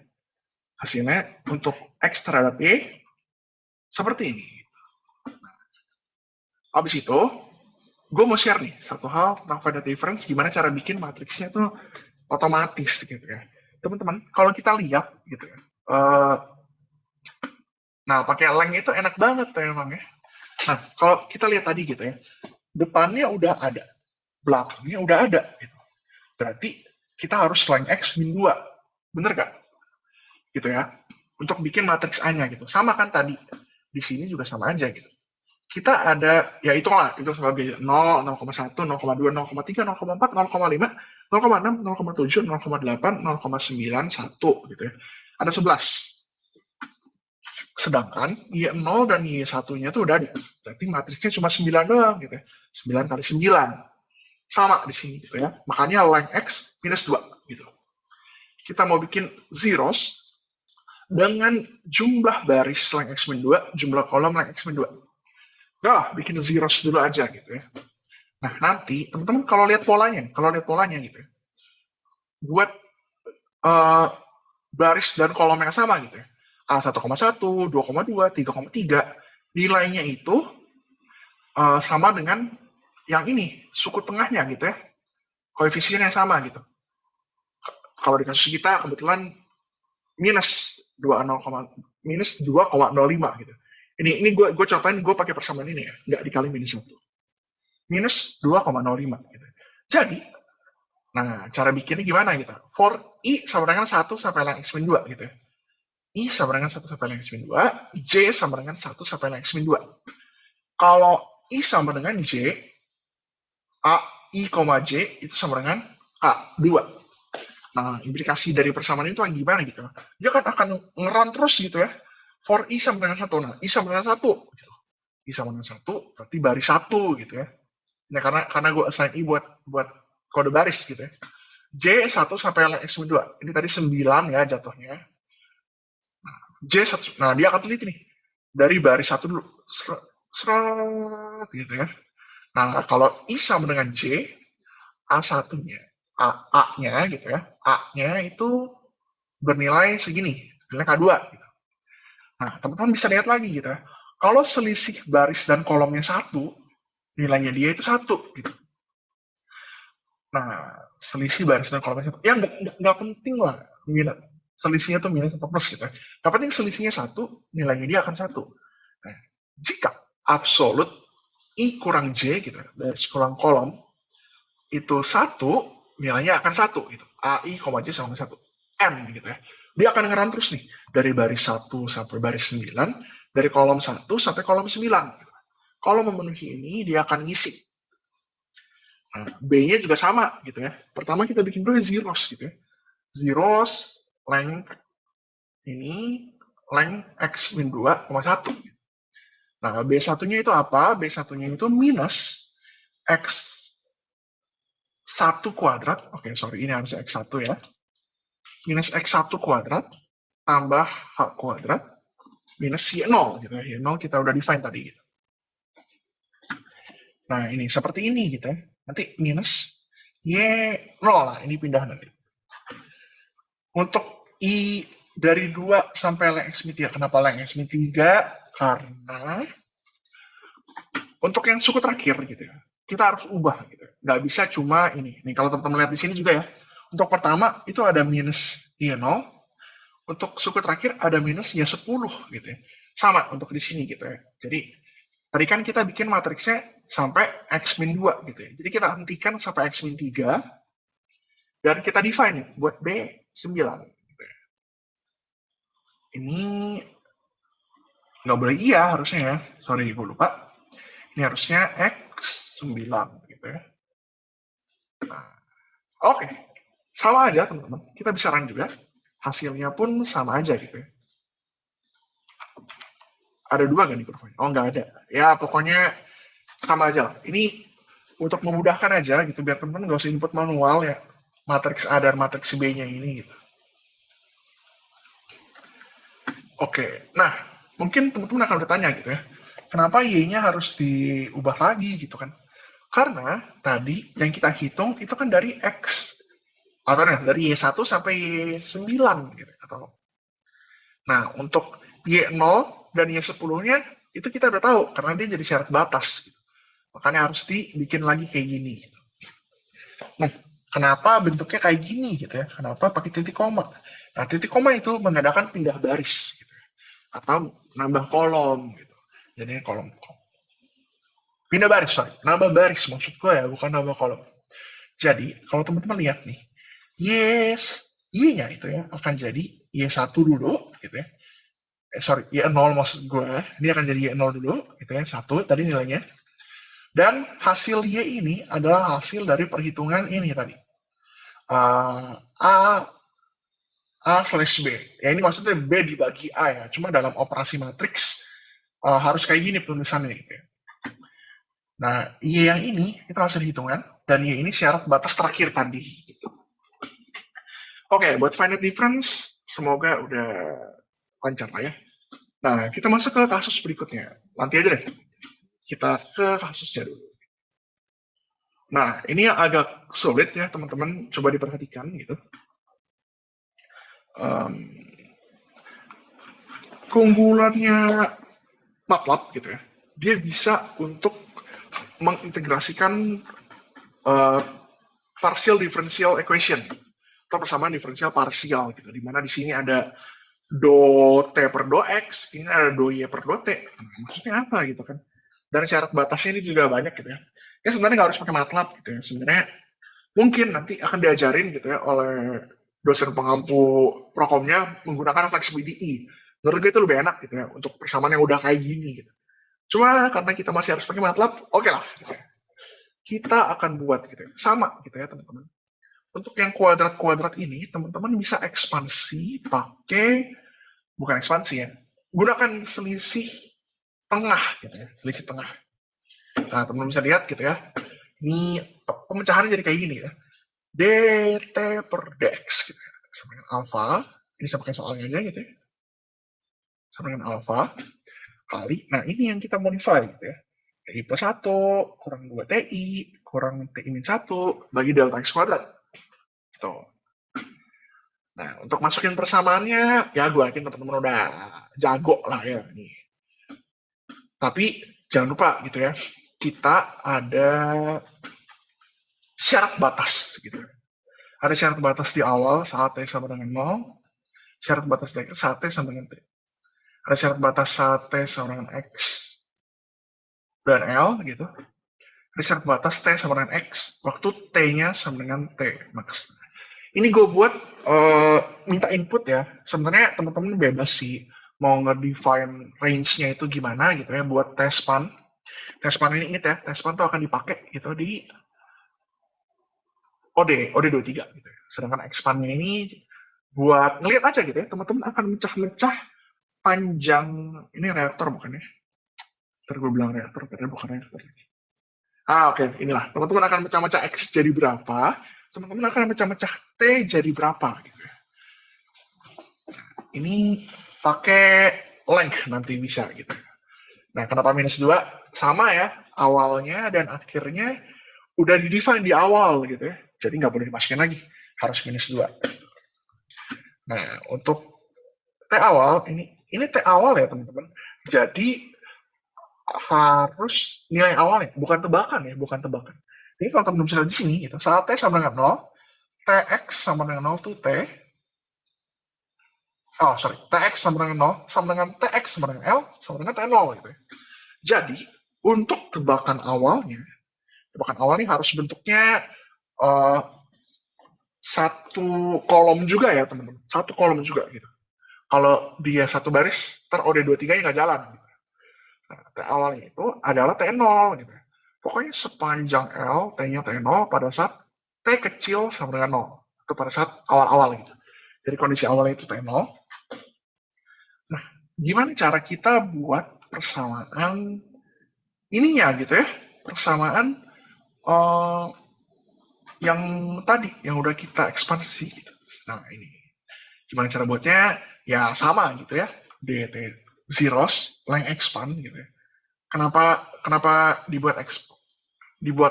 Speaker 2: Hasilnya untuk X terhadap Y seperti ini. Habis itu, gue mau share nih satu hal tentang finite difference, gimana cara bikin matriksnya tuh otomatis gitu ya. Teman-teman, kalau kita lihat gitu ya, nah pakai length itu enak banget ya emang ya. Nah, kalau kita lihat tadi gitu ya, depannya udah ada, belakangnya udah ada gitu. Berarti kita harus length X min 2. Bener gak? Gitu ya. Untuk bikin matriks A-nya gitu. Sama kan tadi. Di sini juga sama aja gitu. Kita ada, ya itulah, itu sebagai 0, 0,1, 0,2, 0,3, 0,4, 0,5, 0,6, 0,7, 0,8, 0,9, 1 gitu ya. Ada 11. Sedangkan Y0 dan Y1-nya tuh udah ada. Berarti matriksnya cuma 9 doang gitu ya. 9 kali 9. Sama di sini gitu ya. Makanya length X minus 2 gitu. Kita mau bikin zeros dengan jumlah baris length X min 2, jumlah kolom length X min 2. Udah, bikin zeros dulu aja gitu ya. Nah, nanti teman-teman kalau lihat polanya gitu ya. Buat baris dan kolom yang sama gitu ya. A1,1, 2,2, 3,3, nilainya itu sama dengan yang ini, suku tengahnya gitu ya. Koefisiennya sama gitu. Kalau di kasus kita kebetulan minus 2,05 gitu. Ini gue contohin, gue pakai persamaan ini ya, nggak dikali minus 1. Minus 2,05 gitu. Jadi, nah cara bikinnya gimana gitu? For I sama dengan 1 sampai length X min 2 gitu ya. I sama dengan 1 sampai length X min 2, J sama dengan 1 sampai length X min 2. Kalau I sama dengan J, A, I, J itu sama dengan K2. Nah, implikasi dari persamaan itu gimana gitu? Dia kan akan ngeran terus gitu ya. For I sama dengan 1. Nah, I sama dengan 1. Gitu. I sama dengan 1, berarti baris 1 gitu ya. Nah, karena gue assign I buat kode baris gitu ya. J 1 sampai length X min 2. Ini tadi 9 ya jatuhnya. Nah, J 1. Nah, dia akan teliti nih. Dari baris 1 dulu. Seret gitu ya. Nah, kalau I sama dengan J, A1-nya, A-nya gitu ya, A-nya itu bernilai segini, nilai K2 gitu. Nah, teman-teman bisa lihat lagi gitu ya. Kalau selisih baris dan kolomnya 1, nilainya dia itu 1 gitu. Nah, selisih baris dan kolomnya 1. Ya nggak penting lah selisihnya tuh minus atau plus gitu ya. Yang penting selisihnya 1, nilainya dia akan 1. Nah, jika absolut I kurang J gitu, baris kurang kolom, itu 1, nilainya akan 1 gitu. AI, J sama 1. M gitu ya. Dia akan ngeran terus nih. Dari baris 1 sampai baris 9. Dari kolom 1 sampai kolom 9. Gitu. Kalau memenuhi ini, dia akan ngisi. Nah, B-nya juga sama gitu ya. Pertama kita bikin dulu zeros gitu ya. Zeros, length ini, length X min 2,1. Nah, B1-nya itu apa? B1-nya itu minus X 1 kuadrat, oke sorry ini harus X1 ya, minus X1 kuadrat tambah H kuadrat minus Y0 gitu ya, Y0 kita udah define tadi gitu. Nah ini seperti ini gitu ya, nanti minus Y0 lah, ini pindah nanti. Untuk I dari 2 sampai length X min 3, kenapa length X min 3? Karena untuk yang suku terakhir gitu ya, kita harus ubah gitu. Nggak bisa cuma ini. Nih kalau teman-teman lihat di sini juga ya, untuk pertama itu ada minus Y0, untuk suku terakhir ada minus Y10 gitu ya. Sama untuk di sini gitu ya. Jadi tadi kan kita bikin matriksnya sampai X-2 gitu ya. Jadi kita hentikan sampai X-3 dan kita define nih buat B9 gitu ya. Ini nggak boleh iya harusnya ya. Sorry, gue lupa. Ini harusnya X9 gitu ya. Nah, oke. Sama aja teman-teman. Kita bisa run juga. Hasilnya pun sama aja gitu ya. Ada dua gak nih kurvanya? Oh, nggak ada. Ya, pokoknya sama aja lah. Ini untuk memudahkan aja gitu, biar teman-teman nggak usah input manual ya. Matriks A dan matriks B-nya ini gitu. Oke, nah mungkin teman-teman akan bertanya gitu ya, kenapa Y-nya harus diubah lagi gitu kan? Karena tadi yang kita hitung itu kan dari X, atau dari Y1 sampai Y9 gitu. Nah, untuk Y0 dan Y10-nya itu kita udah tahu, karena dia jadi syarat batas. Gitu. Makanya harus dibikin lagi kayak gini. Gitu. Nah, kenapa bentuknya kayak gini gitu ya? Kenapa pakai titik koma? Nah, titik koma itu menandakan pindah baris. Gitu. Atau nambah kolom gitu. Jadinya kolom. Pindah baris, sorry. Nambah baris maksud gue ya, bukan nambah kolom. Jadi, kalau teman-teman lihat nih, Y-nya itu ya akan jadi Y1 dulu gitu ya. Sorry, Y0 maksud gue. Ini akan jadi Y0 dulu gitu ya. 1 tadi nilainya. Dan hasil Y ini adalah hasil dari perhitungan ini tadi. A/B. Ya ini maksudnya B dibagi A ya. Cuma dalam operasi matriks harus kayak gini penulisannya gitu ya. Nah, Y yang ini itu hasil hitungan dan Y ini syarat batas terakhir tadi gitu. Oke, buat finite difference semoga udah lancar lah ya. Nah, kita masuk ke kasus berikutnya. Nanti aja deh. Kita ke kasusnya dulu. Nah, ini yang agak sulit ya teman-teman. Coba diperhatikan gitu. Keunggulannya MATLAB gitu ya, dia bisa untuk mengintegrasikan partial differential equation atau persamaan diferensial parsial gitu, di mana di sini ada do t per do x, ini ada do y per do t. Maksudnya apa gitu kan? Dan syarat batasnya ini juga banyak gitu ya. Ya sebenarnya nggak harus pakai MATLAB gitu ya. Sebenarnya mungkin nanti akan diajarin gitu ya oleh dosen pengampu prokomnya menggunakan flexible DE. Menurut gue itu lebih enak gitu ya untuk persamaan yang udah kayak gini gitu. Cuma karena kita masih harus pakai MATLAB, oke lah. Gitu ya. Kita akan buat gitu ya. Sama gitu ya teman-teman. Untuk yang kuadrat-kuadrat ini, teman-teman bisa ekspansi pakai, bukan ekspansi ya, gunakan selisih tengah gitu ya, selisih tengah. Nah, teman-teman bisa lihat gitu ya, ini pemecahannya jadi kayak gini ya, dt per dx gitu ya, sama dengan alpha, ini sama kayak soalnya aja gitu ya, sama dengan alpha, kali, nah ini yang kita modify gitu ya, TI plus 1, kurang 2 TI, kurang TI min 1, bagi delta X kuadrat. Gitu. Nah, untuk masukin persamaannya, ya gue yakin teman-teman udah jago lah ya. Nih. Tapi jangan lupa gitu ya, kita ada syarat batas gitu. Ada syarat batas di awal saat T sama dengan 0, syarat batas saat T sama dengan T. Ada syarat batas saat T sama dengan X dan L gitu. Ada syarat batas T sama dengan X, waktu T-nya sama dengan T max. Ini gue buat minta input ya. Sebenarnya teman-teman bebas sih mau nge-define range-nya itu gimana gitu ya buat test span. Test span ini ingat ya, test span itu akan dipakai gitu di OD23 gitu ya. Sedangkan expand-nya ini buat ngeliat aja gitu ya, teman-teman akan mecah-mecah panjang, ini reaktor bukan ya? Ntar gue bilang reaktor, padahal bukan reaktor. Oke, inilah. Teman-teman akan mecah-mecah X jadi berapa, teman-teman akan mecah-mecah T jadi berapa gitu ya. Ini pakai length nanti bisa gitu. Nah, kenapa minus 2? Sama ya, awalnya dan akhirnya udah di-define di awal gitu ya. Jadi nggak boleh dimasukin lagi, harus minus 2. Nah, untuk T awal, ini T awal ya teman-teman. Jadi harus nilai awalnya, bukan tebakan ya, bukan tebakan. Jadi kalau teman-teman bisa lihat di sini, gitu, saat T sama dengan 0, Tx sama dengan 0 itu T, Tx sama dengan 0, sama dengan Tx sama dengan L, sama dengan T0 gitu ya. Jadi, untuk tebakan awalnya harus bentuknya satu kolom juga ya teman-teman, satu kolom juga gitu. Kalau dia satu baris, ntar OD23-nya nggak jalan. Gitu. Nah, T awalnya itu adalah T0 gitu. Pokoknya sepanjang L, T-nya T0 pada saat T kecil sama dengan 0. Itu pada saat awal-awal gitu. Jadi kondisi awalnya itu T0. Nah, gimana cara kita buat persamaan ininya gitu ya? Persamaan yang tadi, yang udah kita ekspansi gitu. Nah, ini. Gimana cara buatnya? Ya sama gitu ya. DT zeros, length expand gitu ya. Kenapa dibuat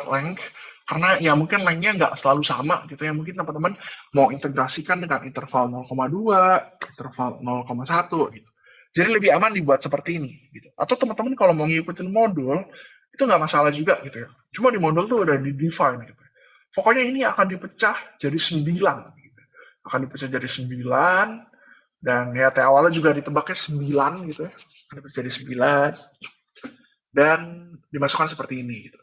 Speaker 2: length? Karena ya mungkin lengthnya nggak selalu sama gitu ya. Mungkin teman-teman mau integrasikan dengan interval 0,2, interval 0,1 gitu. Jadi lebih aman dibuat seperti ini gitu. Atau teman-teman kalau mau ngikutin modul, itu nggak masalah juga gitu ya. Cuma di modul tuh udah di-define gitu. Pokoknya ini akan dipecah jadi 9 gitu. Akan dipecah jadi 9 dan ya T awalnya juga ditebaknya 9 gitu ya. Akan dipecah jadi 9 dan dimasukkan seperti ini gitu.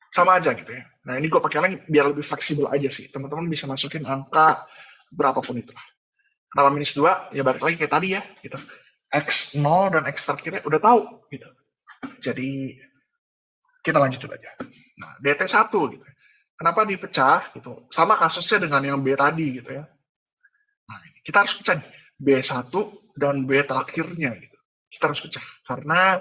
Speaker 2: Sama aja gitu ya. Nah ini gue pakai link biar lebih fleksibel aja sih. Teman-teman bisa masukin angka berapapun itu lah. Kenapa minus 2? Ya balik lagi kayak tadi ya gitu. X0 dan X terakhirnya udah tahu gitu. Jadi kita lanjut dulu aja. Nah, DT1 gitu. Kenapa dipecah gitu? Sama kasusnya dengan yang B tadi gitu ya. Nah, kita harus pecah B1 dan B terakhirnya gitu. Kita harus pecah karena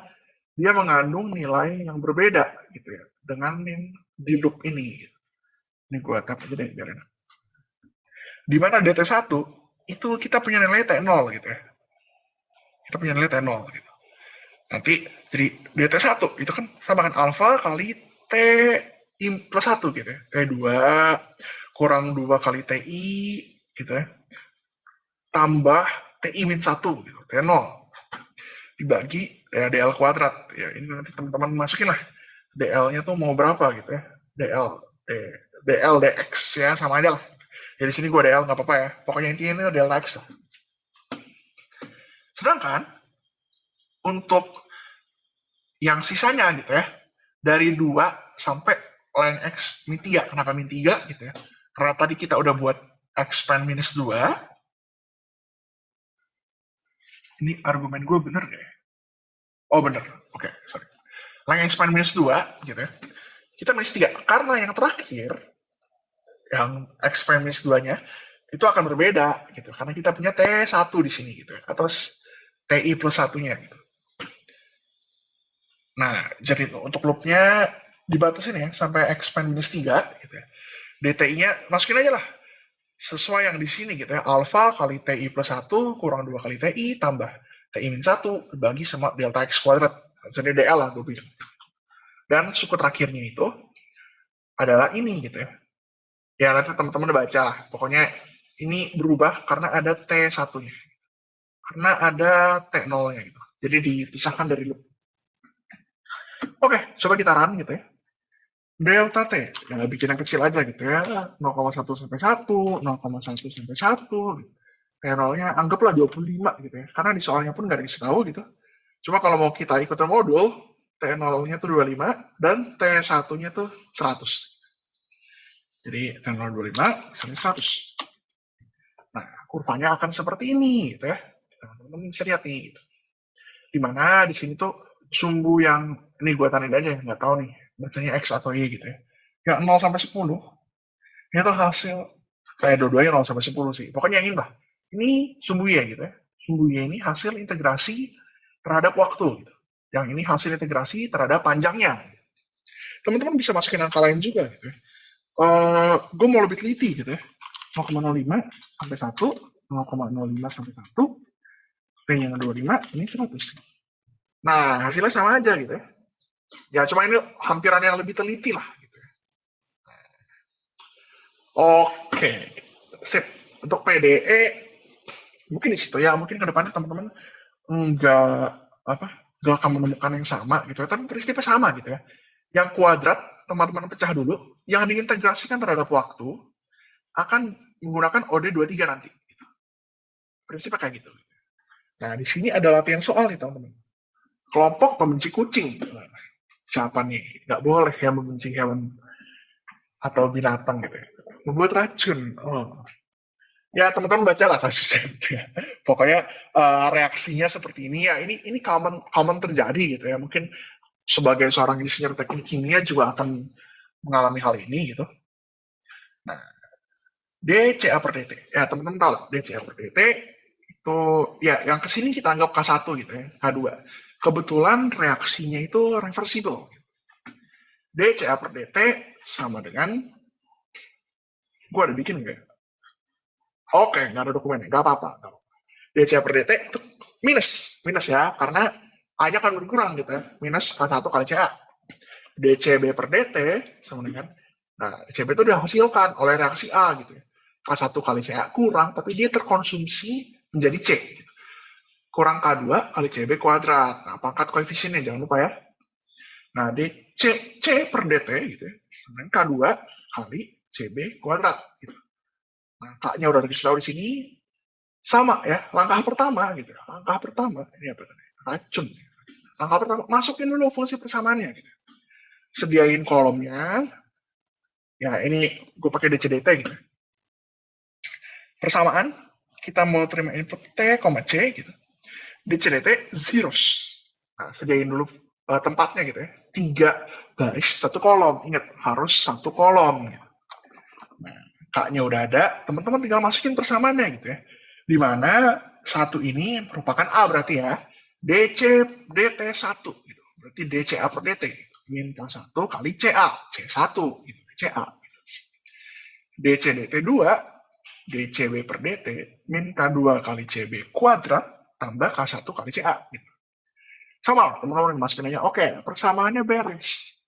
Speaker 2: dia mengandung nilai yang berbeda gitu ya dengan yang di loop ini. Gitu. Ini gue tap aja deh biar enak. Di mana DT1 itu kita punya nilai T0 gitu ya. Kita punya nilai T0 gitu. Nanti jadi DT1 itu kan sama dengan alfa kali T plus 1 gitu ya. T2 kurang 2 kali TI gitu ya. Tambah TI min 1 gitu. T0 dibagi ya DL kuadrat. Ya ini nanti teman-teman masukin lah. DL-nya tuh mau berapa gitu ya. DL DX ya sama aja lah. Jadi sini gue DL nggak apa-apa ya. Pokoknya intinya ini DL X lah. Sedangkan untuk yang sisanya gitu ya, dari 2 sampai length X min 3. Kenapa min 3 gitu ya? Karena tadi kita udah buat expand minus 2. Ini argumen gue bener gak ya? Oh bener, oke, sorry. Length expand minus 2 gitu ya. Kita minus 3. Karena yang terakhir, yang expand minus 2-nya, itu akan berbeda gitu. Karena kita punya T1 di sini gitu ya. Atau TI plus 1-nya gitu. Nah, jadi untuk loopnya dibatasin ya sampai expand minus 3 gitu ya. DTI-nya masukin aja lah. Sesuai yang di sini gitu ya. Alpha kali TI plus 1 kurang 2 kali TI tambah TI min 1 dibagi sama delta X kuadrat. Jadi DL lah gue bilang. Dan suku terakhirnya itu adalah ini gitu ya. Ya nanti teman-teman baca lah. Pokoknya ini berubah karena ada T1-nya. Karena ada T0-nya gitu. Jadi dipisahkan dari loop. Oke, coba kita run gitu ya. Delta T, ya bikin yang kecil aja gitu ya. 0,1 sampai 1, 0,1 sampai 1. T0-nya anggaplah 25 gitu ya. Karena di soalnya pun nggak dikasih tahu gitu. Cuma kalau mau kita ikutan modul, T0-nya tuh 25 dan T1-nya tuh 100. Jadi T0 25 sampai 100. Nah, kurvanya akan seperti ini gitu ya. Teman-teman bisa lihat nih. Gitu. Dimana di sini tuh sumbu yang ini gue tandai aja nggak tahu nih bacanya X atau Y gitu ya. Yang 0 sampai 10 ini tuh hasil saya dua-duanya 0 sampai 10 sih. Pokoknya yang ini lah. Ini sumbu Y gitu ya. Sumbu Y ini hasil integrasi terhadap waktu gitu. Yang ini hasil integrasi terhadap panjangnya. Teman-teman bisa masukin angka lain juga gitu ya. Gue mau lebih teliti gitu ya. 0,05 sampai 1, 0,05 sampai 1, T-nya 25, ini 100. Nah, hasilnya sama aja gitu ya. Ya, cuma ini hampiran yang lebih teliti lah gitu ya. Oke, sip. Untuk PDE mungkin di situ ya, mungkin ke depannya teman-teman nggak akan menemukan yang sama gitu ya, tapi prinsipnya sama gitu ya. Yang kuadrat, teman-teman pecah dulu, yang diintegrasikan terhadap waktu akan menggunakan OD23 nanti. Gitu. Prinsipnya kayak gitu. Nah, di sini ada latihan soal nih, teman-teman. Kelompok pembenci kucing. Siapa nih? Nggak boleh yang membenci hewan atau binatang gitu ya. Membuat racun. Oh. Ya, teman-teman bacalah kasusnya. Gitu ya. Pokoknya reaksinya seperti ini ya. Ini common terjadi gitu ya. Mungkin sebagai seorang insinyur teknik kimia juga akan mengalami hal ini gitu. Nah, DCA per dt. Ya, teman-teman tahu lah, DCA per dt itu ya yang kesini kita anggap K1 gitu ya, K2. Kebetulan reaksinya itu reversible. DCA per dt sama dengan, gue ada bikin nggak? Oke, nggak ada dokumennya, nggak apa-apa. DCA per dt itu minus ya, karena A-nya kan berkurang gitu ya, minus K1 kali CA. DCB per dt sama dengan, nah DCB itu dihasilkan oleh reaksi A gitu ya. K1 kali CA kurang, tapi dia terkonsumsi menjadi C. Gitu. Kurang K2 kali CB kuadrat. Nah, pangkat koefisiennya jangan lupa ya. Nah, C per dt gitu ya, dengan K2 kali CB kuadrat. Gitu. Nah, K-nya udah dikasih tahu di sini. Sama ya, langkah pertama gitu. Langkah pertama, ini apa tadi? Racun. Langkah pertama, masukin dulu fungsi persamaannya gitu. Sediain kolomnya. Ya, ini gue pakai DCDT gitu. Persamaan, kita mau terima input T, C gitu. DCDT zeros. Nah, sediain dulu tempatnya gitu ya. 3 baris, 1 kolom. Ingat, harus 1 kolom. Gitu. Nah, K-nya udah ada, teman-teman tinggal masukin persamaannya gitu ya. Di mana 1 ini merupakan A berarti ya. DT1 gitu. Berarti DCA per DT. Min K1 kali CA. C1 gitu. CA. Gitu. DCDT2 DCB per DT min K2 kali CB kuadrat tambah K1 kali CA. Gitu. Sama, teman-teman masukin aja. Oke, persamaannya beres.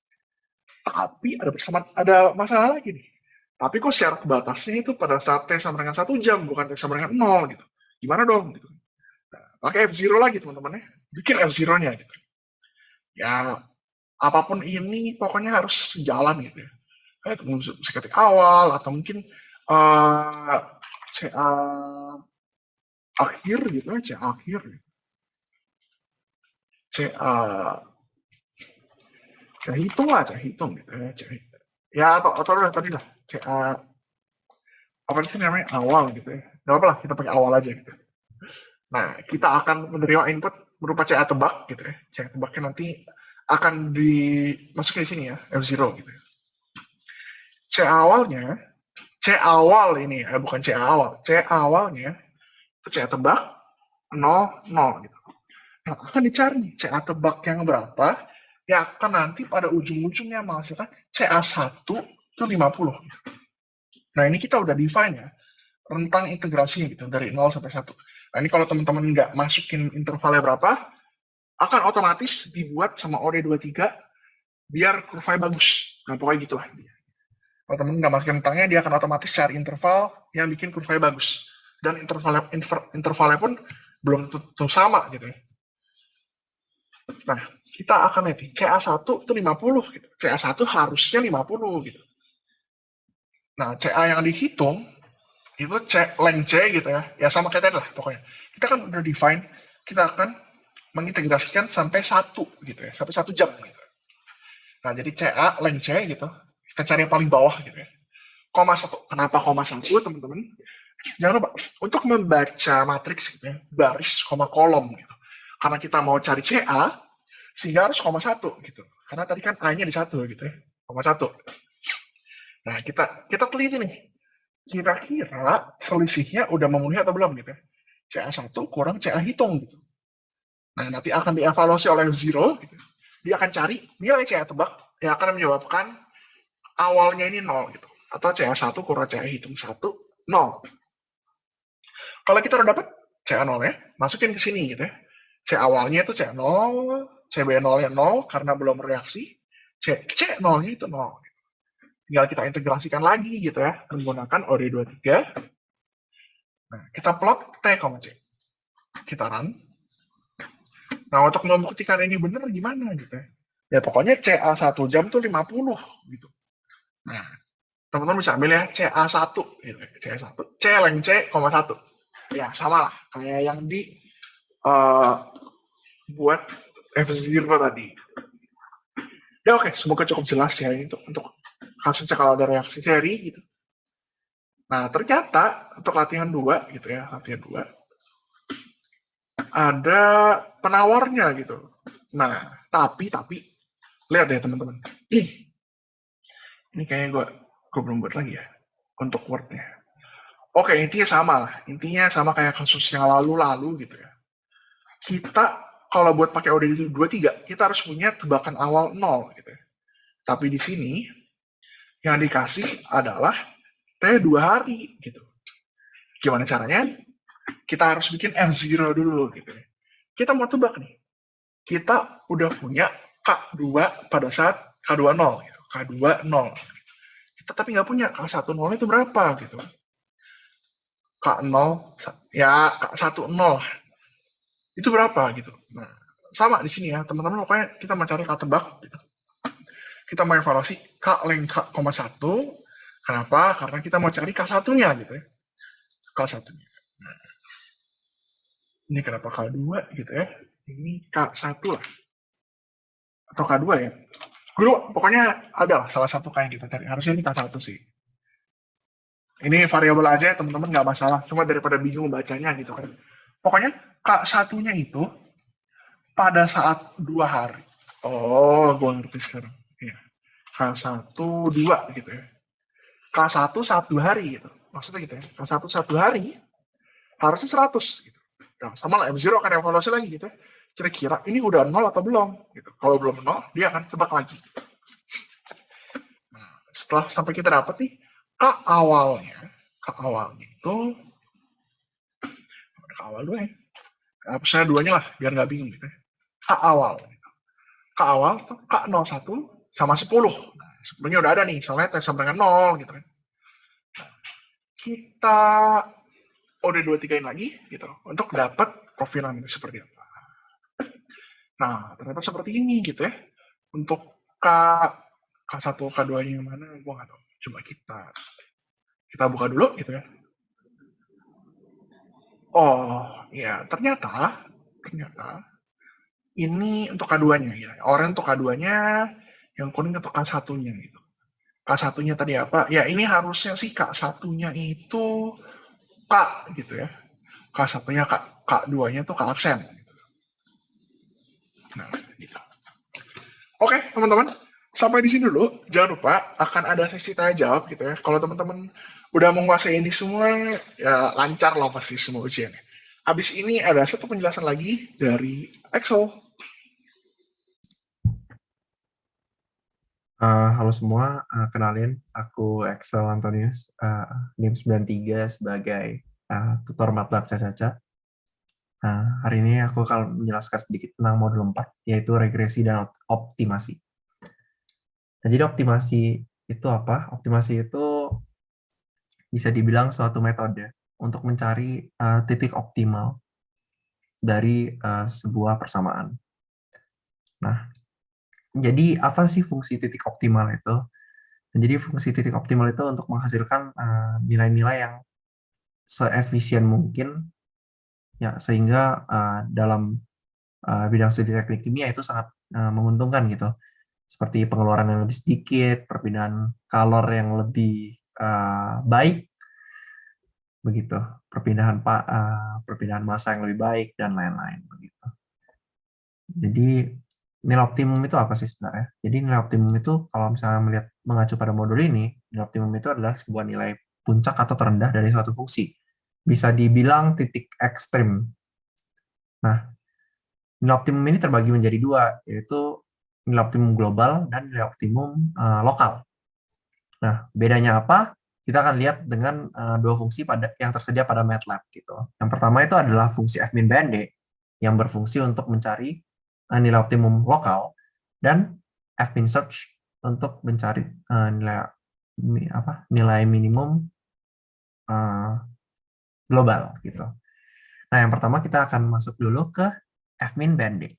Speaker 2: Tapi ada masalah lagi nih. Tapi kok syarat batasnya itu pada saat T sama dengan 1 jam, bukan T sama dengan 0 gitu. Gimana dong? Gitu. Nah, pakai F0 lagi teman-teman ya. Bikin F0-nya gitu. Ya, apapun ini pokoknya harus sejalan gitu ya. Kayak bisa ketik awal atau mungkin CA akhir gitu ya, CA akhir gitu. CA hitung lah, CA hitung gitu ya. Ya atau tadi lah, CA apa sih namanya, awal gitu ya. Gak apa-apa lah, kita pakai awal aja gitu. Nah, kita akan menerima input berupa CA tebak gitu ya. CA tebaknya nanti akan dimasukin di sini ya, F0 gitu ya. C awal ini ya, bukan C awal. C awalnya itu C tebak 0, 0 gitu. Nah, akan dicari CA tebak yang berapa yang akan nanti pada ujung-ujungnya menghasilkan CA1 itu 50. Nah, ini kita udah define ya, rentang integrasinya gitu, dari 0 sampai 1. Nah, ini kalau teman-teman nggak masukin intervalnya berapa, akan otomatis dibuat sama OD23 biar kurvanya bagus. Nah, pokoknya gitulah dia. Kalau teman nggak masukin rentangnya, dia akan otomatis cari interval yang bikin kurvanya bagus. Dan intervalnya pun belum tentu sama gitu ya. Nah, kita akan lihat CA1 itu 50 gitu. CA1 harusnya 50 gitu. Nah, CA yang dihitung itu length C gitu ya. Ya sama kayak tadi lah pokoknya. Kita kan udah define, kita akan mengintegrasikan sampai 1 gitu ya, sampai 1 jam gitu. Nah, jadi CA length C gitu. Kita cari yang paling bawah gitu ya. 0,1. Kenapa 0,1 teman-teman? Jangan lupa untuk membaca matriks gitu ya, baris, kolom gitu. Karena kita mau cari CA, sehingga harus 0,1 gitu. Karena tadi kan A-nya di 1 gitu ya, 0,1. Nah, kita teliti nih. Kira-kira selisihnya udah memenuhi atau belum gitu ya. CA1 kurang CA hitung gitu. Nah, nanti akan dievaluasi oleh F0 gitu. Dia akan cari nilai CA tebak yang akan menyebabkan awalnya ini 0 gitu. Atau CA1 kurang CA hitung 1, 0. Kalau kita udah dapat CA0 ya, masukin ke sini gitu ya. C awalnya itu C0, CB0-nya 0 karena belum reaksi, C0-nya itu 0. Tinggal kita integrasikan lagi gitu ya, menggunakan OD23. Nah, kita plot T, C. Kita run. Nah, untuk membuktikan ini benar gimana gitu ya. Ya pokoknya CA 1 jam tuh 50 gitu. Nah, teman-teman bisa ambil ya CA1 gitu. CA1. C leng C,1. Ya, sama lah kayak yang di buat F0 tadi. Ya oke, semoga cukup jelas ya ini untuk kasusnya kalau ada reaksi seri gitu. Nah, ternyata untuk latihan 2 gitu ya, latihan 2 ada penawarnya gitu. Nah, tapi lihat ya teman-teman. Ini kayaknya gue belum buat lagi ya untuk wordnya. Oke, intinya sama lah. Intinya sama kayak kasus yang lalu-lalu gitu ya. Kita kalau buat pakai OD 23, kita harus punya tebakan awal 0 gitu ya. Tapi di sini yang dikasih adalah T2 hari gitu. Gimana caranya? Kita harus bikin F0 dulu gitu ya. Kita mau tebak nih. Kita udah punya K2 pada saat K2 0 gitu. K2 0. Kita tapi nggak punya K1 0 itu berapa gitu. K0 ya K1 0 itu berapa gitu. Nah, sama di sini ya, teman-teman pokoknya kita mencari K tebak gitu. Kita mau evaluasi K leng K,1. Kenapa? Karena kita mau cari K1-nya gitu ya. K1-nya. Nah, ini kenapa K2 gitu ya. Ini K1 lah. Atau K2 ya. Dulu pokoknya ada lah salah satu K yang kita cari. Harusnya ini K1 sih. Ini variabel aja teman-teman nggak masalah. Cuma daripada bingung bacanya gitu kan. Pokoknya K1-nya itu pada saat 2 hari. Oh, gue ngerti sekarang. Ya. K1, 2 gitu ya. K1 saat 2 hari gitu. Maksudnya gitu ya. K1 saat 2 hari harusnya 100 gitu. Nah, sama lah M0 akan evaluasi lagi gitu ya. Kira-kira ini udah 0 atau belum gitu. Kalau belum 0, dia akan tebak lagi. Nah, setelah sampai kita dapat nih K awalnya itu K awal 2 ya. Misalnya 2-nya lah biar nggak bingung gitu ya. K awal tuh K01 sama 10. Nah, 10-nya udah ada nih, soalnya T sama dengan 0 gitu kan. Nah, kita OD23-in lagi gitu untuk dapat profilan itu seperti apa. Nah, ternyata seperti ini gitu ya. Untuk K1, K2-nya yang mana, gua nggak tahu. Coba kita buka dulu gitu ya. Oh, ya ternyata ini untuk K2-nya ya. Orang untuk K2-nya, yang kuning untuk K1-nya gitu. K1-nya tadi apa? Ya ini harusnya sih K1-nya itu K gitu ya. K1-nya K, K2-nya tuh K aksen. Gitu. Nah, gitu. Oke, teman-teman. Sampai di sini dulu. Jangan lupa akan ada sesi tanya jawab gitu ya. Kalau teman-teman udah menguasai ini semua, ya lancar lah pasti semua ujiannya. Habis ini ada satu penjelasan lagi dari Excel.
Speaker 3: Halo semua, kenalin aku Excel Antonius, NIM 93 sebagai tutor MATLAB Caca-Caca. Hari ini aku akan menjelaskan sedikit tentang modul 4, yaitu regresi dan optimasi. Nah, jadi optimasi itu apa? Optimasi itu bisa dibilang suatu metode untuk mencari titik optimal dari sebuah persamaan. Nah, jadi apa sih fungsi titik optimal itu? Jadi fungsi titik optimal itu untuk menghasilkan nilai-nilai yang seefisien mungkin, ya sehingga dalam bidang studi teknik kimia itu sangat menguntungkan gitu. Seperti pengeluaran yang lebih sedikit, perpindahan kalor yang lebih baik, begitu, perpindahan massa yang lebih baik dan lain-lain begitu. Jadi nilai optimum itu apa sih sebenarnya? Jadi nilai optimum itu kalau misalnya mengacu pada modul ini, nilai optimum itu adalah sebuah nilai puncak atau terendah dari suatu fungsi. Bisa dibilang titik ekstrim. Nah, nilai optimum ini terbagi menjadi dua, yaitu nilai optimum global dan nilai optimum lokal. Nah, bedanya apa? Kita akan lihat dengan dua fungsi yang tersedia pada MATLAB gitu. Yang pertama itu adalah fungsi fmin_bnd yang berfungsi untuk mencari nilai optimum lokal, dan fmin_search untuk mencari nilai minimum global gitu. Nah, yang pertama kita akan masuk dulu ke fmin_bnd.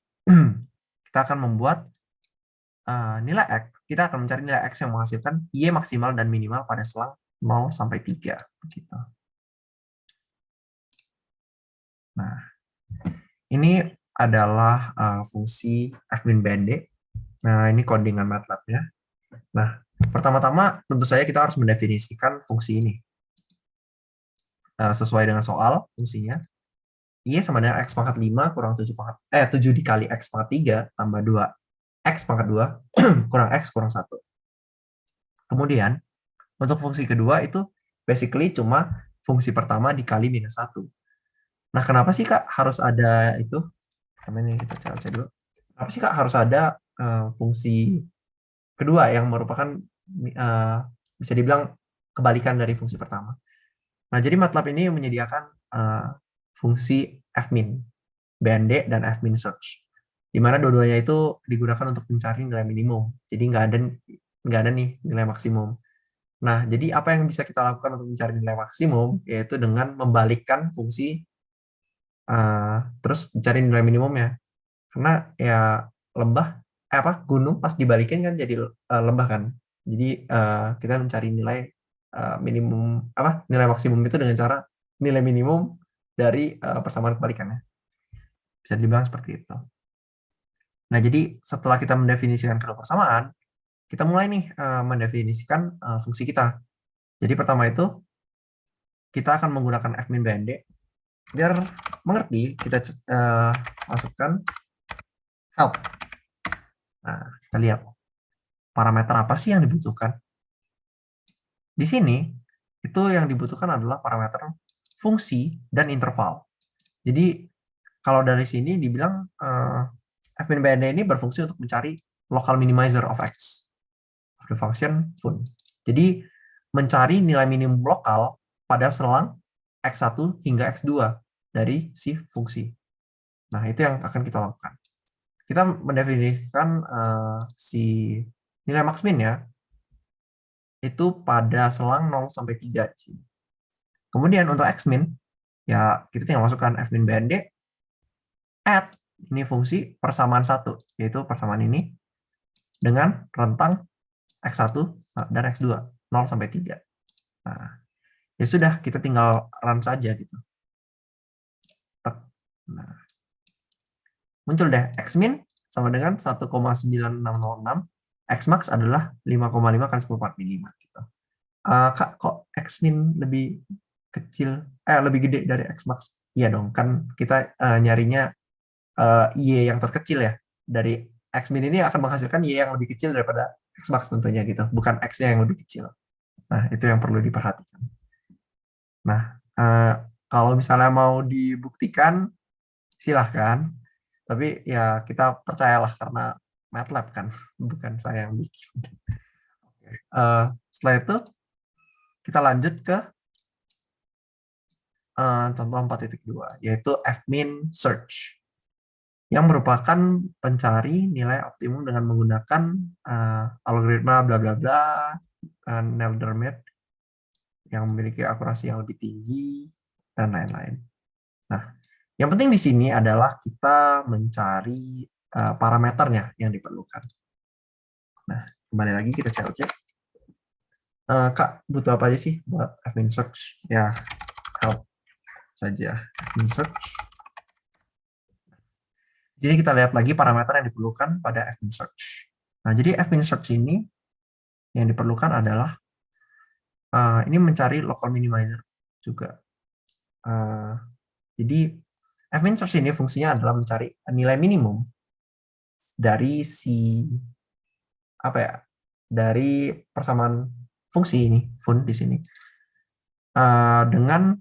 Speaker 3: kita akan membuat nilai X, kita akan mencari nilai X yang menghasilkan Y maksimal dan minimal pada selang 0 sampai 3. Begitu. Nah, ini adalah fungsi fmin BND. Nah, ini codingan MATLAB-nya. Nah, pertama-tama tentu saja kita harus mendefinisikan fungsi ini. Sesuai dengan soal, fungsinya Y sama dengan X pangkat 5 kurang 7 dikali X pangkat 3 tambah 2 X pangkat 2 kurang X kurang 1. Kemudian, untuk fungsi kedua itu basically cuma fungsi pertama dikali minus 1. Nah, kenapa sih Kak harus ada itu? Ini kita cari dulu. Kenapa sih Kak harus ada fungsi kedua yang merupakan bisa dibilang kebalikan dari fungsi pertama? Nah, jadi MATLAB ini menyediakan fungsi fmin, BND, dan fmin search, di mana dua-duanya itu digunakan untuk mencari nilai minimum. Jadi nggak ada nih nilai maksimum. Nah, jadi apa yang bisa kita lakukan untuk mencari nilai maksimum, yaitu dengan membalikkan fungsi terus mencari nilai minimumnya. Karena ya gunung pas dibalikin kan jadi lembah kan. Jadi kita mencari nilai minimum nilai maksimum itu dengan cara nilai minimum dari persamaan kebalikannya. Bisa dibilang seperti itu. Nah, jadi setelah kita mendefinisikan kedua persamaan, kita mulai nih mendefinisikan fungsi kita. Jadi pertama itu kita akan menggunakan fmin BND. Biar mengerti, kita masukkan help. Nah, kita lihat parameter apa sih yang dibutuhkan. Di sini, itu yang dibutuhkan adalah parameter fungsi dan interval. Jadi, kalau dari sini dibilang fmin BND ini berfungsi untuk mencari local minimizer of X of the function fun. Jadi, mencari nilai minimum lokal pada selang X1 hingga X2 dari si fungsi. Nah, itu yang akan kita lakukan. Kita mendefinisikan si nilai max min ya, itu pada selang 0 sampai 3 di sini. Kemudian untuk x min, ya kita tinggal masukkan fmin BND add ini fungsi persamaan 1, yaitu persamaan ini dengan rentang x1 dan x2, 0 sampai 3. Nah, ya sudah, kita tinggal run saja gitu. Nah, muncul deh x min sama dengan 1,9606, x max adalah 5,5 kali 10⁻⁵ gitu. Kak, kok x min lebih kecil, lebih gede dari x max? Iya dong, kan kita nyarinya y yang terkecil ya. Dari x min ini akan menghasilkan y yang lebih kecil daripada x max tentunya gitu, bukan x-nya yang lebih kecil. Nah, itu yang perlu diperhatikan. Nah, kalau misalnya mau dibuktikan, silahkan. Tapi ya kita percayalah karena MATLAB kan, bukan saya yang bikin. Setelah itu, kita lanjut ke contoh 4.2, yaitu fmin search, yang merupakan pencari nilai optimum dengan menggunakan algoritma bla bla bla, Neldermith, yang memiliki akurasi yang lebih tinggi, dan lain-lain. Nah, yang penting di sini adalah kita mencari parameternya yang diperlukan. Nah, kembali lagi kita cek. Kak, butuh apa aja sih buat fmin search? Ya, help saja fmin search. Jadi kita lihat lagi parameter yang diperlukan pada fmin search. Nah, jadi fmin search ini yang diperlukan adalah ini mencari local minimizer juga. Jadi fmin search ini fungsinya adalah mencari nilai minimum dari dari persamaan fungsi ini fun di sini dengan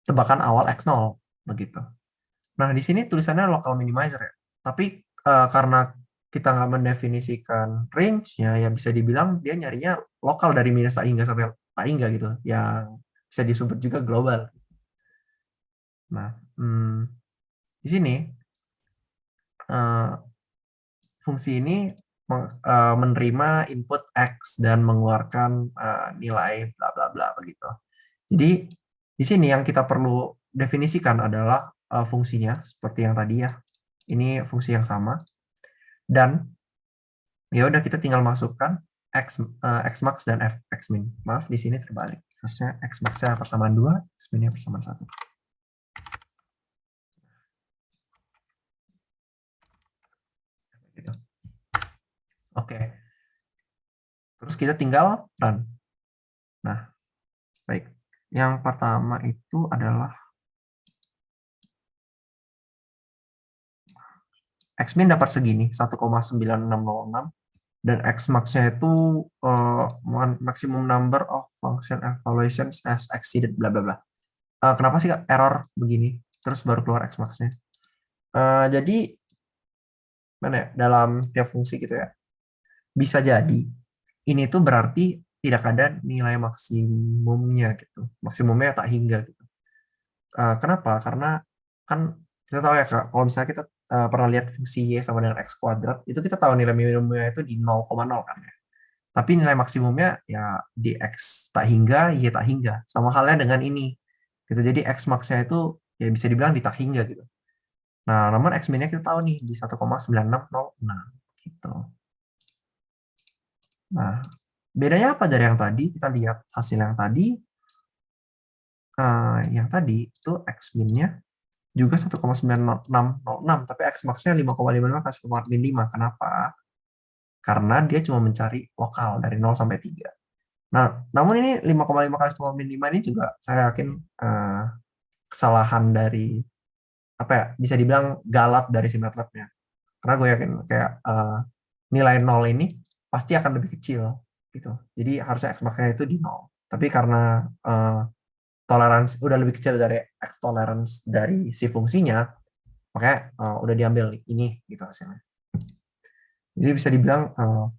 Speaker 3: tebakan awal x0 begitu. Nah, di sini tulisannya local minimizer ya. Tapi karena kita nggak mendefinisikan range-nya, ya bisa dibilang dia nyarinya lokal dari minus A hingga sampai A hingga gitu, yang bisa disebut juga global. Nah, di sini fungsi ini menerima input X dan mengeluarkan nilai bla bla bla begitu. Jadi di sini yang kita perlu definisikan adalah fungsinya seperti yang tadi ya. Ini fungsi yang sama. Dan ya udah kita tinggal masukkan X max dan X min. Maaf, di sini terbalik. Harusnya X max-nya persamaan 2, X min-nya persamaan 1. Gitu. Oke. Terus kita tinggal run. Nah, baik. Yang pertama itu adalah X min dapat segini, 1,9606. Dan X max-nya itu maximum number of function evaluations as exceeded bla bla bla. Kenapa sih error begini? Terus baru keluar X max-nya. Jadi mana ya, dalam tiap fungsi gitu ya. Bisa jadi ini tuh berarti tidak ada nilai maksimumnya gitu. Maksimumnya tak hingga gitu. Kenapa? Karena kan kita tahu ya Kak, kalau misalnya kita pernah lihat fungsi Y sama dengan X kuadrat, itu kita tahu nilai minimumnya itu di 0,0 kan ya. Tapi nilai maksimumnya ya di X tak hingga, Y tak hingga. Sama halnya dengan ini. Gitu. Jadi X max-nya itu ya bisa dibilang di tak hingga gitu. Nah, namun X min-nya kita tahu nih di 1,9606 gitu. Nah, bedanya apa dari yang tadi? Kita lihat hasil yang tadi. Yang tadi itu X min-nya juga 1,9606, tapi X max-nya 5,55 kali 1,5. Kenapa? Karena dia cuma mencari lokal dari 0 sampai 3. Nah, namun ini 5,5 kali 1,5 ini juga saya yakin kesalahan dari apa ya, bisa dibilang galat dari si MATLAB-nya. Karena gue yakin kayak nilai 0 ini pasti akan lebih kecil gitu. Jadi harusnya X max-nya itu di 0. Tapi karena toleransi udah lebih kecil dari X tolerance dari si fungsinya, makanya udah diambil ini gitu hasilnya. Jadi bisa dibilang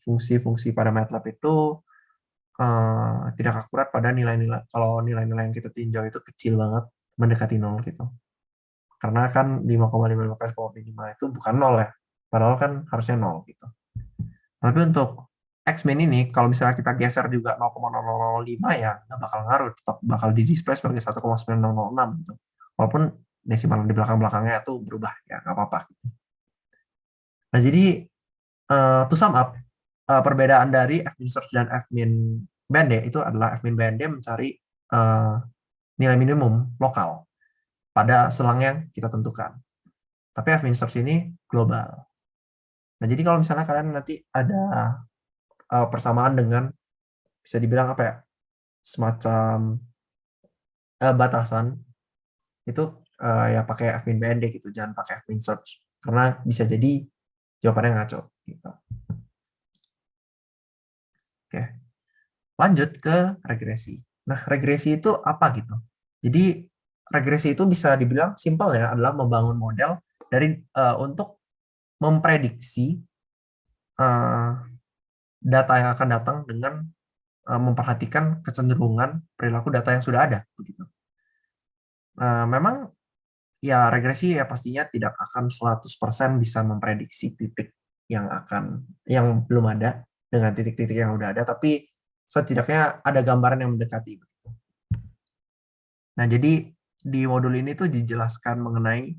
Speaker 3: fungsi-fungsi pada MATLAB itu tidak akurat pada nilai-nilai, kalau nilai-nilai yang kita tinjau itu kecil banget, mendekati 0 gitu. Karena kan 5,55 kali 10 itu bukan 0 ya, padahal kan harusnya 0 gitu. Tapi untuk X min ini, kalau misalnya kita geser juga 0,0005 ya nggak bakal ngaruh, tetap bakal di display sebagai 1,9006 gitu. Walaupun desimal di belakang-belakangnya itu berubah, ya nggak apa-apa. Nah jadi, to sum up, perbedaan dari F-min search dan F-min bande itu adalah F-min bande mencari nilai minimum lokal pada selang yang kita tentukan. Tapi F-min search ini global. Nah jadi kalau misalnya kalian nanti ada persamaan dengan, bisa dibilang apa ya, semacam batasan, itu ya pakai F-min bande gitu, jangan pakai F-min search. Karena bisa jadi jawabannya ngaco gitu. Oke. Lanjut ke regresi. Nah, regresi itu apa gitu? Jadi regresi itu bisa dibilang simpel ya, adalah membangun model dari untuk memprediksi data yang akan datang dengan memperhatikan kecenderungan perilaku data yang sudah ada begitu. Memang ya regresi ya pastinya tidak akan 100% bisa memprediksi titik yang belum ada dengan titik-titik yang udah ada, tapi setidaknya ada gambaran yang mendekati begitu. Nah, jadi di modul ini tuh dijelaskan mengenai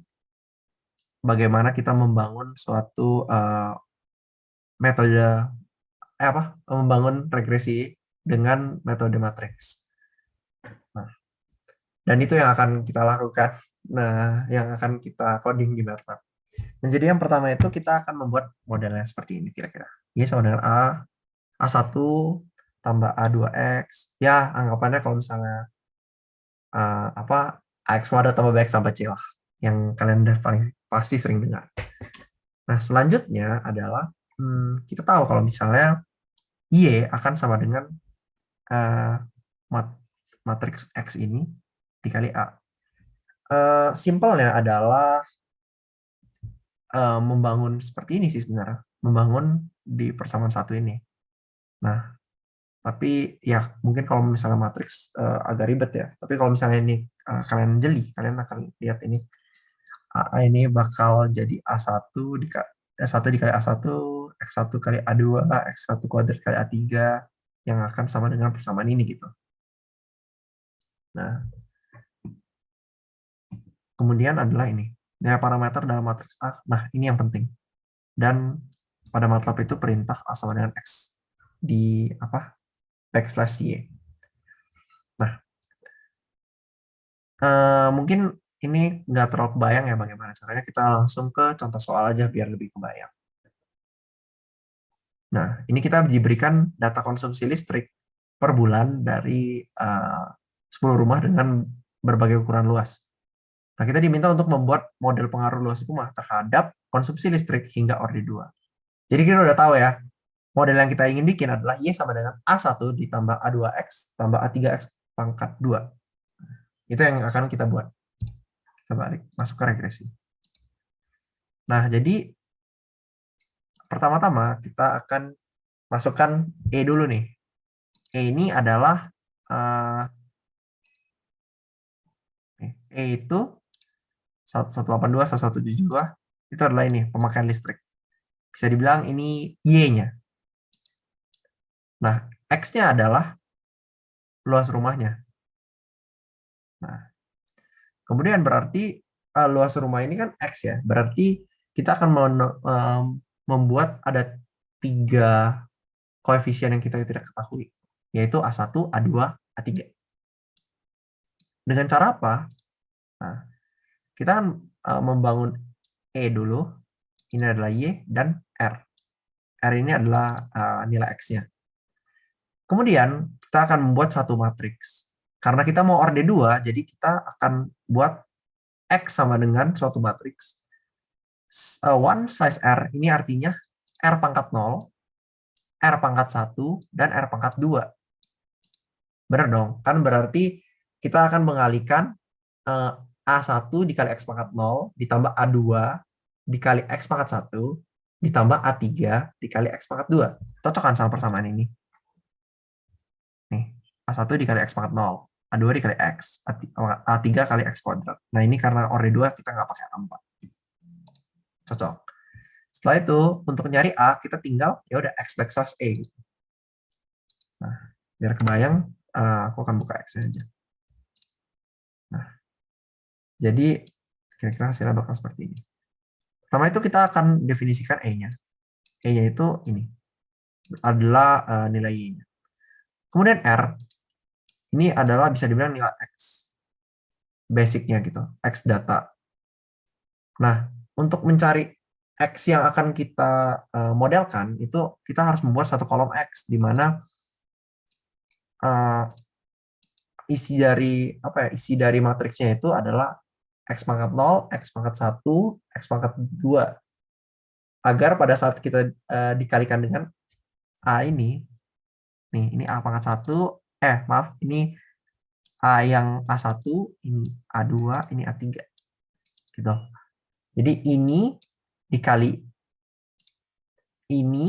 Speaker 3: bagaimana kita membangun suatu metode membangun regresi dengan metode matriks. Nah, dan itu yang akan kita lakukan. Nah, yang akan kita coding di MATLAB. Nah, jadi yang pertama itu kita akan membuat modelnya seperti ini kira-kira. Y sama dengan A1 tambah A2X. Ya, anggapannya kalau misalnya AX kuadrat tambah BX tambah C lah. Yang kalian udah paling pasti sering dengar. Nah, selanjutnya adalah kita tahu kalau misalnya Y akan sama dengan matriks X ini dikali A. Simpelnya adalah membangun seperti ini sih sebenarnya. Membangun di persamaan satu ini. Nah, tapi ya mungkin kalau misalnya matriks agak ribet ya. Tapi kalau misalnya ini kalian jeli, kalian akan lihat ini. A ini bakal jadi A1 dikali A1, X1 kali A2, X1 kuadrat kali A3, yang akan sama dengan persamaan ini gitu. Nah, kemudian adalah ini, nilai parameter dalam matriks A. Nah, ini yang penting. Dan pada MATLAB itu perintah A sama dengan X di backslash Y. Nah, mungkin ini nggak terlalu kebayang ya bagaimana caranya. Kita langsung ke contoh soal aja biar lebih kebayang. Nah, ini kita diberikan data konsumsi listrik per bulan dari 10 rumah dengan berbagai ukuran luas. Nah, kita diminta untuk membuat model pengaruh luas rumah terhadap konsumsi listrik hingga orde 2. Jadi kita udah tahu ya, model yang kita ingin bikin adalah Y sama dengan A1 ditambah A2X tambah A3X pangkat 2. Itu yang akan kita buat. Kita balik, masuk ke regresi. Nah, jadi pertama-tama kita akan masukkan E dulu nih. E ini adalah E itu 1182, 1172 itu adalah ini pemakaian listrik. Bisa dibilang ini Y-nya. Nah, X-nya adalah luas rumahnya. Nah, kemudian berarti luas rumah ini kan X ya. Berarti kita akan membuat ada 3 koefisien yang kita tidak ketahui, yaitu A1, A2, A3. Dengan cara apa? Nah, kita akan membangun E dulu. Ini adalah Y dan R. R ini adalah nilai X-nya. Kemudian kita akan membuat satu matriks. Karena kita mau orde 2, jadi kita akan buat X sama dengan suatu matriks. One size R ini artinya R pangkat 0, R pangkat 1, dan R pangkat 2. Benar dong? Kan berarti kita akan mengalihkan A1 dikali X pangkat 0 ditambah A2 dikali X pangkat 1 ditambah A3 dikali X pangkat 2. Cocok kan sama persamaan ini? Nih, A1 dikali X pangkat 0, A2 dikali X, A3 kali X kuadrat. Nah, ini karena orde 2 kita nggak pakai A4. Cocok. Setelah itu, untuk nyari A, kita tinggal, ya udah X backslash E. Nah, biar kebayang, aku akan buka X aja. Nah, jadi kira-kira hasilnya bakal seperti ini. Pertama itu kita akan definisikan E-nya. E-nya itu ini, adalah nilai Y-nya. Kemudian R, ini adalah bisa dibilang nilai X. Basic-nya gitu, X data. Nah, untuk mencari X yang akan kita modelkan, itu kita harus membuat satu kolom X, di mana isi dari matriksnya itu adalah X pangkat 0, X pangkat 1, X pangkat 2. Agar pada saat kita dikalikan dengan A ini, nih, ini A pangkat 1, ini A yang A1, ini A2, ini A3. Gitu. Jadi ini dikali ini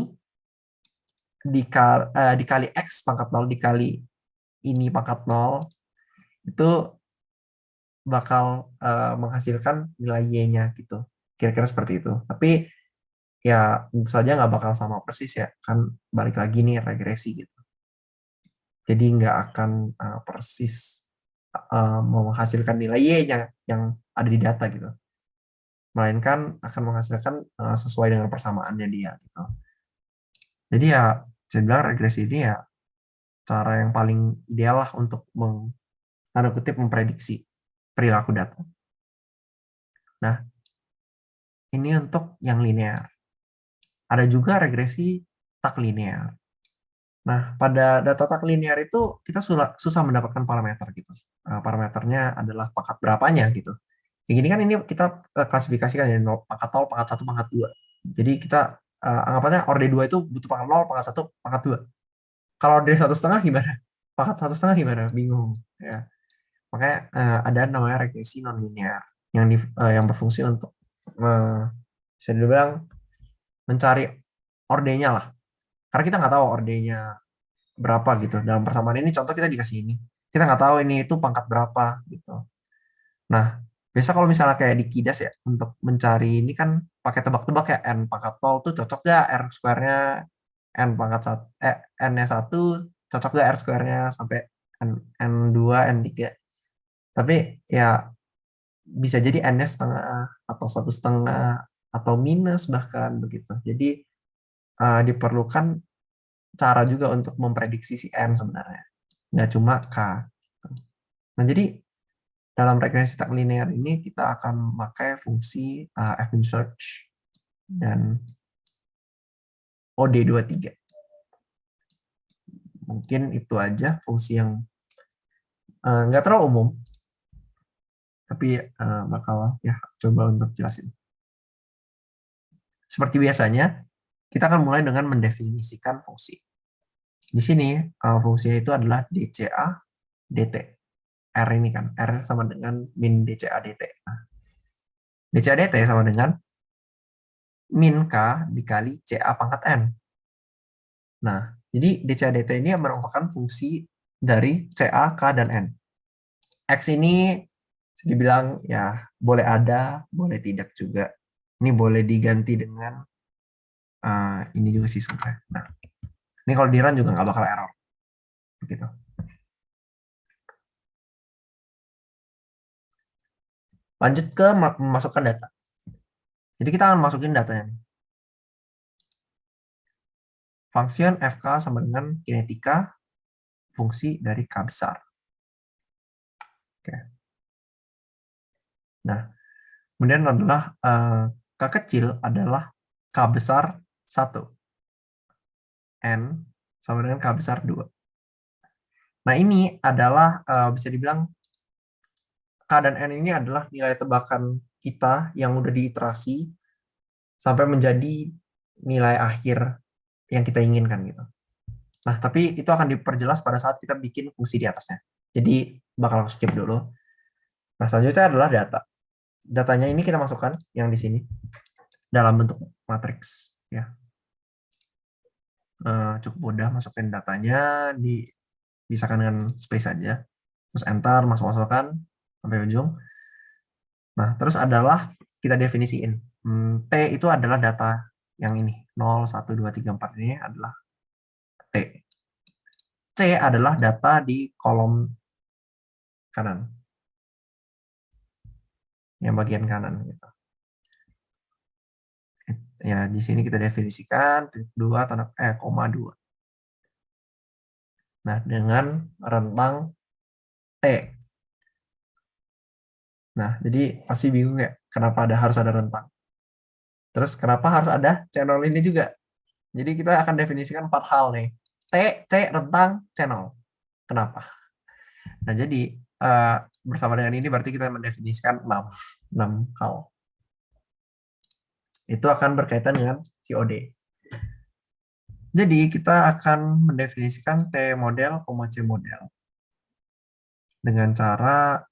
Speaker 3: dikali X pangkat 0 dikali ini pangkat 0 itu bakal menghasilkan nilai Y-nya gitu. Kira-kira seperti itu. Tapi ya tentu saja nggak bakal sama persis ya. Kan balik lagi nih regresi gitu. Jadi nggak akan persis menghasilkan nilai Y-nya yang ada di data gitu. Melainkan akan menghasilkan sesuai dengan persamaannya dia gitu. Jadi ya saya bilang regresi ini ya cara yang paling ideal lah untuk tanda kutip memprediksi perilaku data. Nah, ini untuk yang linear. Ada juga regresi tak linear. Nah, pada data tak linear itu kita susah mendapatkan parameter gitu. Parameternya adalah pangkat berapanya gitu. Kayak gini kan ini kita klasifikasikan ya 0, pangkat 0, pangkat 1, pangkat 2. Jadi kita anggapannya orde 2 itu butuh pangkat 0, pangkat 1, pangkat 2. Kalau orde 1,5 gimana? Pangkat 1,5 gimana? Bingung. Ya. Makanya ada namanya regresi non-linear yang berfungsi untuk bisa dibilang mencari ordenya lah. Karena kita nggak tahu ordenya berapa gitu. Dalam persamaan ini contoh kita dikasih ini. Kita nggak tahu ini itu pangkat berapa gitu. Nah, biasa kalau misalnya kayak di Kidas ya, untuk mencari ini kan pakai tebak-tebak ya, N pangkat 0 tuh cocok gak R square-nya, N pangkat 1, N-nya 1 cocok gak R square-nya sampai N2, N3. Tapi ya bisa jadi N-nya setengah, atau 1,5, atau minus bahkan begitu. Jadi diperlukan cara juga untuk memprediksi si N sebenarnya. Nggak cuma K. Nah, jadi dalam regresi tak linear ini kita akan memakai fungsi fmin search dan OD23. Mungkin itu aja fungsi yang nggak terlalu umum, tapi bakal ya coba untuk jelasin. Seperti biasanya, kita akan mulai dengan mendefinisikan fungsi. Di sini fungsinya itu adalah DCA DT. R ini kan, R sama dengan min DCA DT. Nah, DCA DT sama dengan min K dikali CA pangkat N. Nah, jadi DCA DT ini merupakan fungsi dari CA, K, dan N. X ini dibilang ya boleh ada, boleh tidak juga. Ini boleh diganti dengan ini juga sih sebenarnya. Nah, ini kalau di run juga nggak bakal error. Begitu. Lanjut ke memasukkan data. Jadi kita akan masukin datanya. Function FK sama dengan kinetika fungsi dari K besar. Oke. Nah, kemudian adalah K kecil adalah K besar 1. N sama dengan K besar 2. Nah, ini adalah bisa dibilang K dan N ini adalah nilai tebakan kita yang udah diiterasi sampai menjadi nilai akhir yang kita inginkan gitu. Nah, tapi itu akan diperjelas pada saat kita bikin fungsi di atasnya. Jadi bakal aku skip dulu. Nah, selanjutnya adalah data. Datanya ini kita masukkan yang di sini dalam bentuk matriks ya. Cukup mudah masukin datanya, dipisahkan dengan space saja. Terus enter, masukkan sampai ujung. Nah, terus adalah kita definisiin. T itu adalah data yang ini. 0, 1, 2, 3, 4 ini adalah T. C adalah data di kolom kanan. Yang bagian kanan gitu. Ya, di sini kita definisikan 2 koma 2. Nah, dengan rentang T. Nah, jadi pasti bingung ya, kenapa harus ada rentang. Terus kenapa harus ada channel ini juga? Jadi kita akan definisikan 4 hal nih. T, C, rentang, channel. Kenapa? Nah, jadi bersama dengan ini berarti kita mendefinisikan 6 hal. Itu akan berkaitan dengan COD. Jadi kita akan mendefinisikan T model, C model dengan cara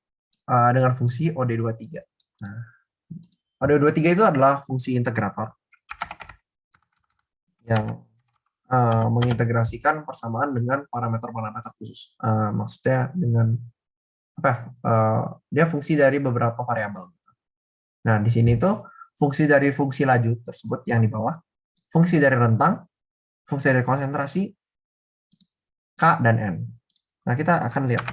Speaker 3: dengan fungsi OD23. Nah, OD23 itu adalah fungsi integrator yang mengintegrasikan persamaan dengan parameter-parameter khusus. Maksudnya dengan dia fungsi dari beberapa variabel. Nah, di sini tuh fungsi dari fungsi laju tersebut yang di bawah, fungsi dari rentang, fungsi dari konsentrasi, K dan N. Nah, kita akan lihat.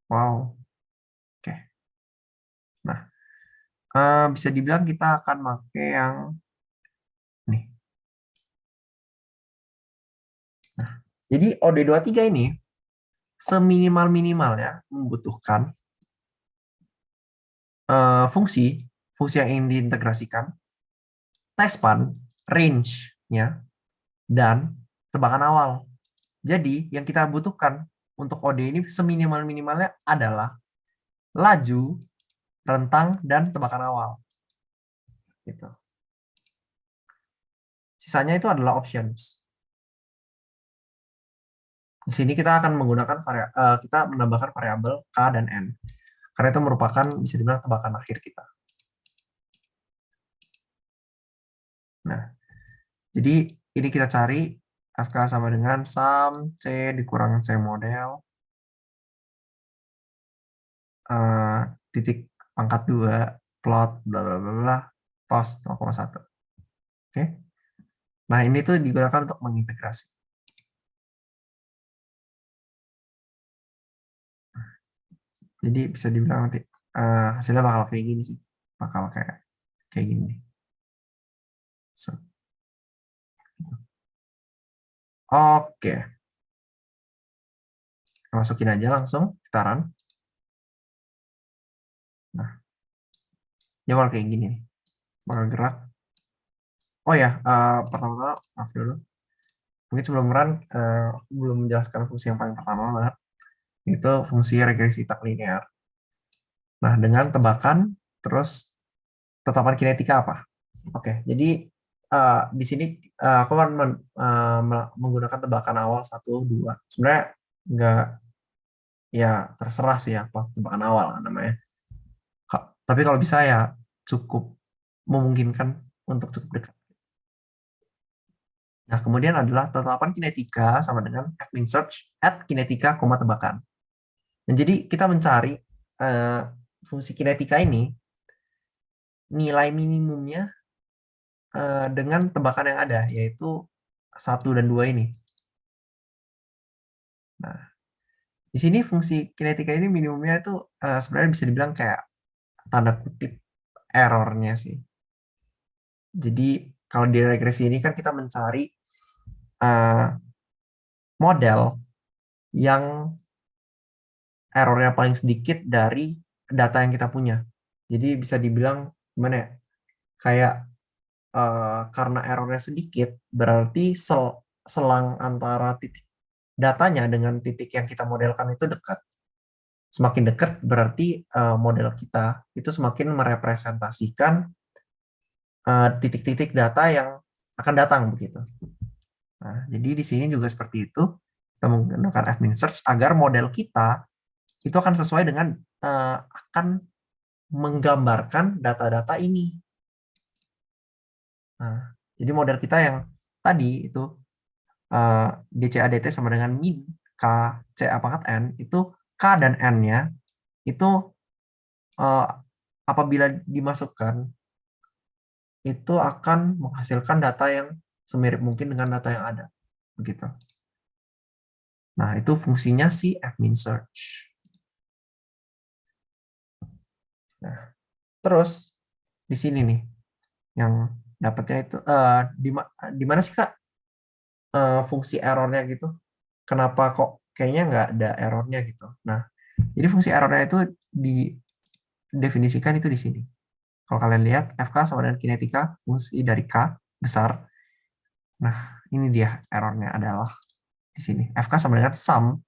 Speaker 3: Wow. Oke. Nah, bisa dibilang kita akan pakai yang nih. Nah, jadi OD23 ini seminimal-minimalnya membutuhkan fungsi yang ingin diintegrasikan, test-span, range-nya, dan tebakan awal. Jadi, yang kita butuhkan untuk OD ini seminimal-minimalnya adalah laju, rentang, dan tebakan awal. Gitu. Sisanya itu adalah options. Di sini kita akan menggunakan kita menambahkan variabel K dan N. Karena itu merupakan bisa dibilang tebakan akhir kita. Nah, jadi ini kita cari FK sama dengan sum C dikurang C model titik pangkat 2 plot bla bla bla bla post 0,1. Oke. Nah, ini tuh digunakan untuk mengintegrasi. Jadi bisa dibilang nanti hasilnya bakal kayak gini sih. Bakal kayak gini nih. Set. Oke, masukin aja langsung kita run. Nah, dia bakal kayak gini nih. Bakal gerak. Oh ya, pertama-tama maaf dulu. Mungkin sebelum run, aku belum menjelaskan fungsi yang paling pertama banget. Itu fungsi regresi tak linear. Nah, dengan tebakan, terus tetapan kinetika apa? Oke, jadi di sini aku akan menggunakan tebakan awal 1, 2. Sebenarnya nggak, ya terserah sih apa tebakan awal namanya. Tapi kalau bisa ya cukup memungkinkan untuk cukup dekat. Nah, kemudian adalah tetapan kinetika sama dengan F-min search at kinetika, tebakan. Dan jadi kita mencari fungsi kinetika ini, nilai minimumnya dengan tebakan yang ada, yaitu 1 dan 2 ini. Nah, di sini fungsi kinetika ini minimumnya itu sebenarnya bisa dibilang kayak tanda kutip errornya sih. Jadi kalau di regresi ini kan kita mencari model yang errornya paling sedikit dari data yang kita punya. Jadi bisa dibilang gimana ya? Kayak karena errornya sedikit, berarti selang antara titik datanya dengan titik yang kita modelkan itu dekat. Semakin dekat berarti model kita itu semakin merepresentasikan titik-titik data yang akan datang begitu. Nah, jadi di sini juga seperti itu. Kita menggunakan F-min search agar model kita itu akan sesuai dengan akan menggambarkan data-data ini. Nah, jadi model kita yang tadi itu DCADT sama dengan min K C pangkat N, itu K dan N-nya itu apabila dimasukkan itu akan menghasilkan data yang semirip mungkin dengan data yang ada. Begitu. Nah, itu fungsinya si F-min search. Nah, terus di sini nih yang dapatnya itu di mana sih Kak fungsi errornya gitu? Kenapa kok kayaknya nggak ada errornya gitu? Nah, jadi fungsi errornya itu didefinisikan itu di sini. Kalau kalian lihat FK sama dengan kinetika fungsi dari K besar. Nah, ini dia errornya adalah di sini. FK sama dengan sum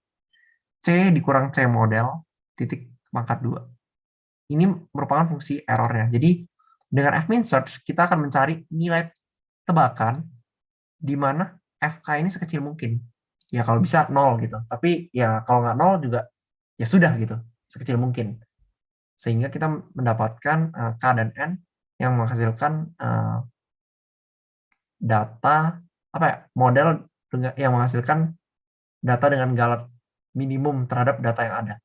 Speaker 3: C dikurang C model titik pangkat 2. Ini merupakan fungsi errornya. Jadi dengan F-min search kita akan mencari nilai tebakan di mana FK ini sekecil mungkin. Ya kalau bisa 0 gitu. Tapi ya kalau nggak 0 juga ya sudah gitu. Sekecil mungkin. Sehingga kita mendapatkan K dan N yang menghasilkan data apa ya, model yang menghasilkan data dengan galat minimum terhadap data yang ada.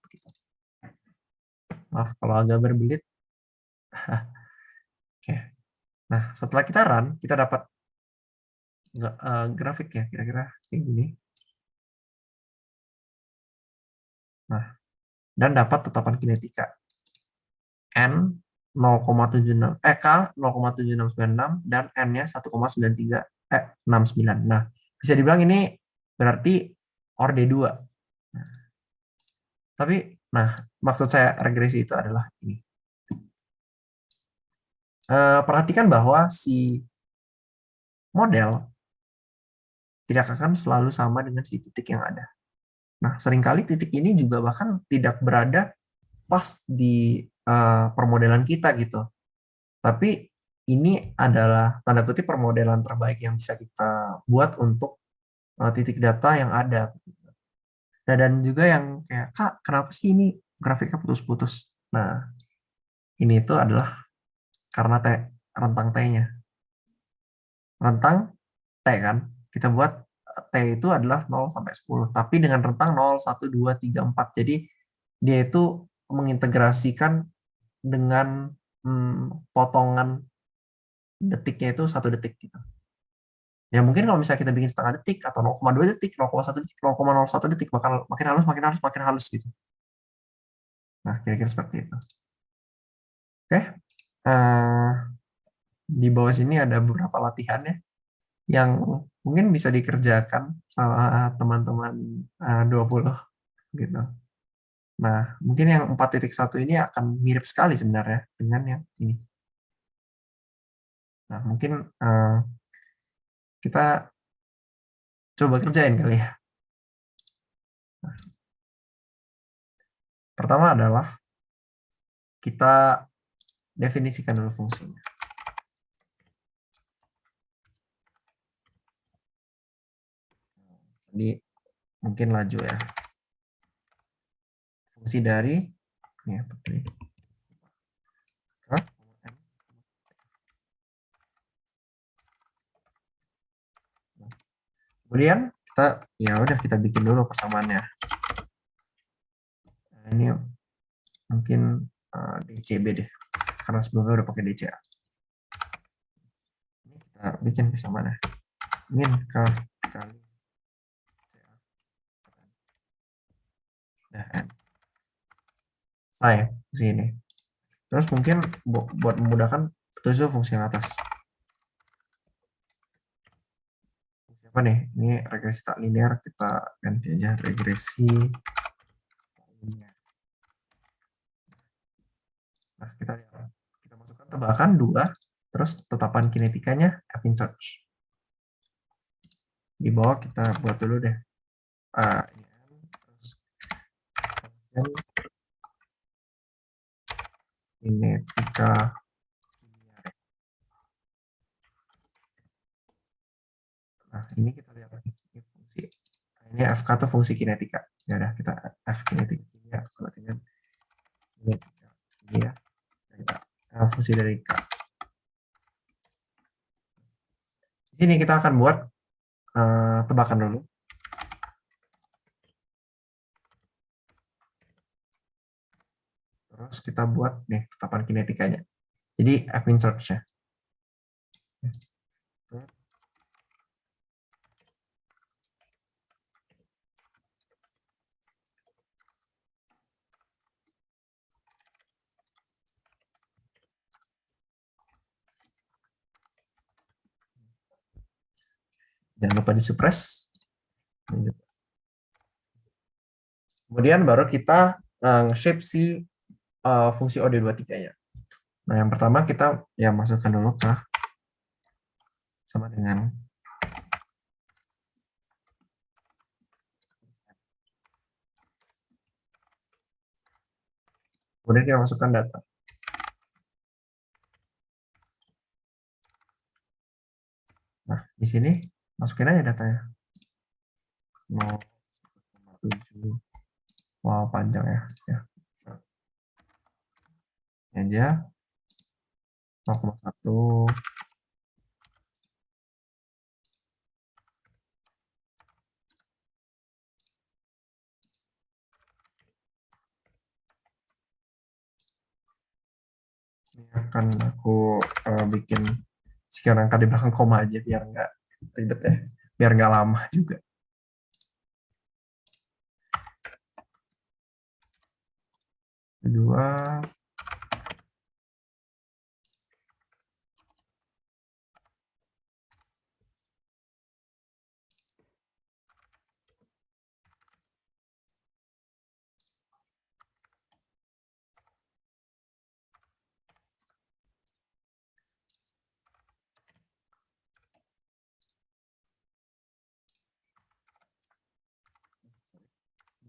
Speaker 3: Maaf kalau agak berbelit. Oke. Nah, setelah kita run, kita dapat grafik ya, kira-kira kayak gini. Nah, dan dapat tetapan kinetika. N 0,76 K 0,7696 dan N-nya 1,69. Nah, bisa dibilang ini berarti orde 2. Nah, tapi maksud saya regresi itu adalah ini. Perhatikan bahwa si model tidak akan selalu sama dengan si titik yang ada. Nah, seringkali titik ini juga bahkan tidak berada pas di permodelan kita gitu. Tapi ini adalah tanda kutip permodelan terbaik yang bisa kita buat untuk titik data yang ada. Nah, dan juga yang kayak, Kak, kenapa sih ini grafiknya putus-putus? Nah, ini itu adalah karena rentang T-nya. Rentang T kan, kita buat T itu adalah 0 sampai 10, tapi dengan rentang 0, 1, 2, 3, 4. Jadi dia itu mengintegrasikan dengan potongan detiknya itu 1 detik gitu. Ya mungkin kalau misalnya kita bikin setengah detik atau 0,2 detik, 0,1 detik, 0,01 detik bakal makin halus gitu. Nah, kira-kira seperti itu. Oke, eh, di bawah sini ada beberapa latihan ya yang mungkin bisa dikerjakan sama teman-teman 20 gitu. Nah, mungkin yang 4.1 ini akan mirip sekali sebenarnya dengan yang ini. Nah, mungkin kita coba kerjain kali ya. Pertama adalah kita definisikan dulu fungsinya. Jadi mungkin laju ya. Fungsi dari ini apa tadi? Kemudian kita bikin dulu persamaannya. Nah, ini mungkin DCB deh, karena sebelumnya udah pakai DCA. Ini kita bikin persamaannya. Min K kali CA. Nah, N. Saya fungsi ini. Terus mungkin buat memudahkan, terus fungsi yang atas. Apa nih? Ini regresi tak linear, kita ganti aja regresi linear. Nah, kita masukkan tebakan 2, terus tetapan kinetikanya F in charge. Di bawah kita buat dulu deh. Terus kinetika linear. Nah, ini kita lihat lagi. Ini fungsi. Ini FK itu fungsi kinetika. Ya udah, kita F kinetika ya, sama dengan kinetika ini ya. Kita fungsi dari K. Di sini kita akan buat tebakan dulu. Terus kita buat nih tetapan kinetikanya. Jadi F in charge-nya. Jangan lupa disuppress. Kemudian baru kita nge-shape si fungsi OD23-nya. Nah, yang pertama kita ya masukkan dulu ke sama dengan kemudian kita masukkan data. Nah, di sini masukin aja datanya. 0,7. Wow, panjang ya. Ini aja 0,1. Ini akan aku bikin sekian angka di belakang koma aja biar nggak ribet ya, biar nggak lama juga. Kedua,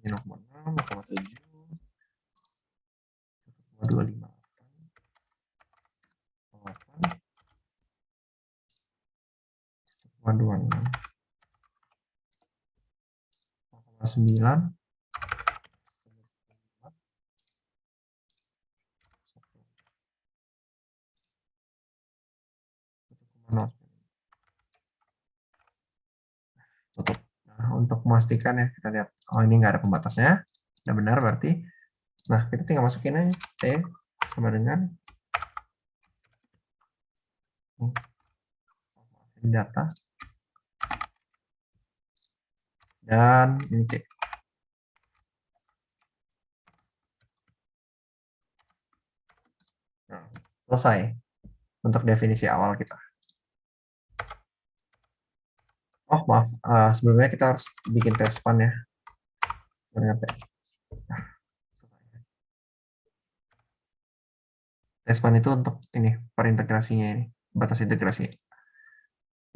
Speaker 3: ini 0,6, 0,7, 0,25, 0,8, 0,26, 0,9, 0,0. Tutup. Nah, untuk memastikan ya, kita lihat, oh ini nggak ada pembatasnya, udah benar berarti. Nah, kita tinggal masukin aja T sama dengan data dan ini C. Nah, Selesai untuk definisi awal kita. Oh maaf, sebelumnya kita harus bikin test span ya. Ingat ya. Test span itu untuk ini perintegrasinya ini, batas integrasi.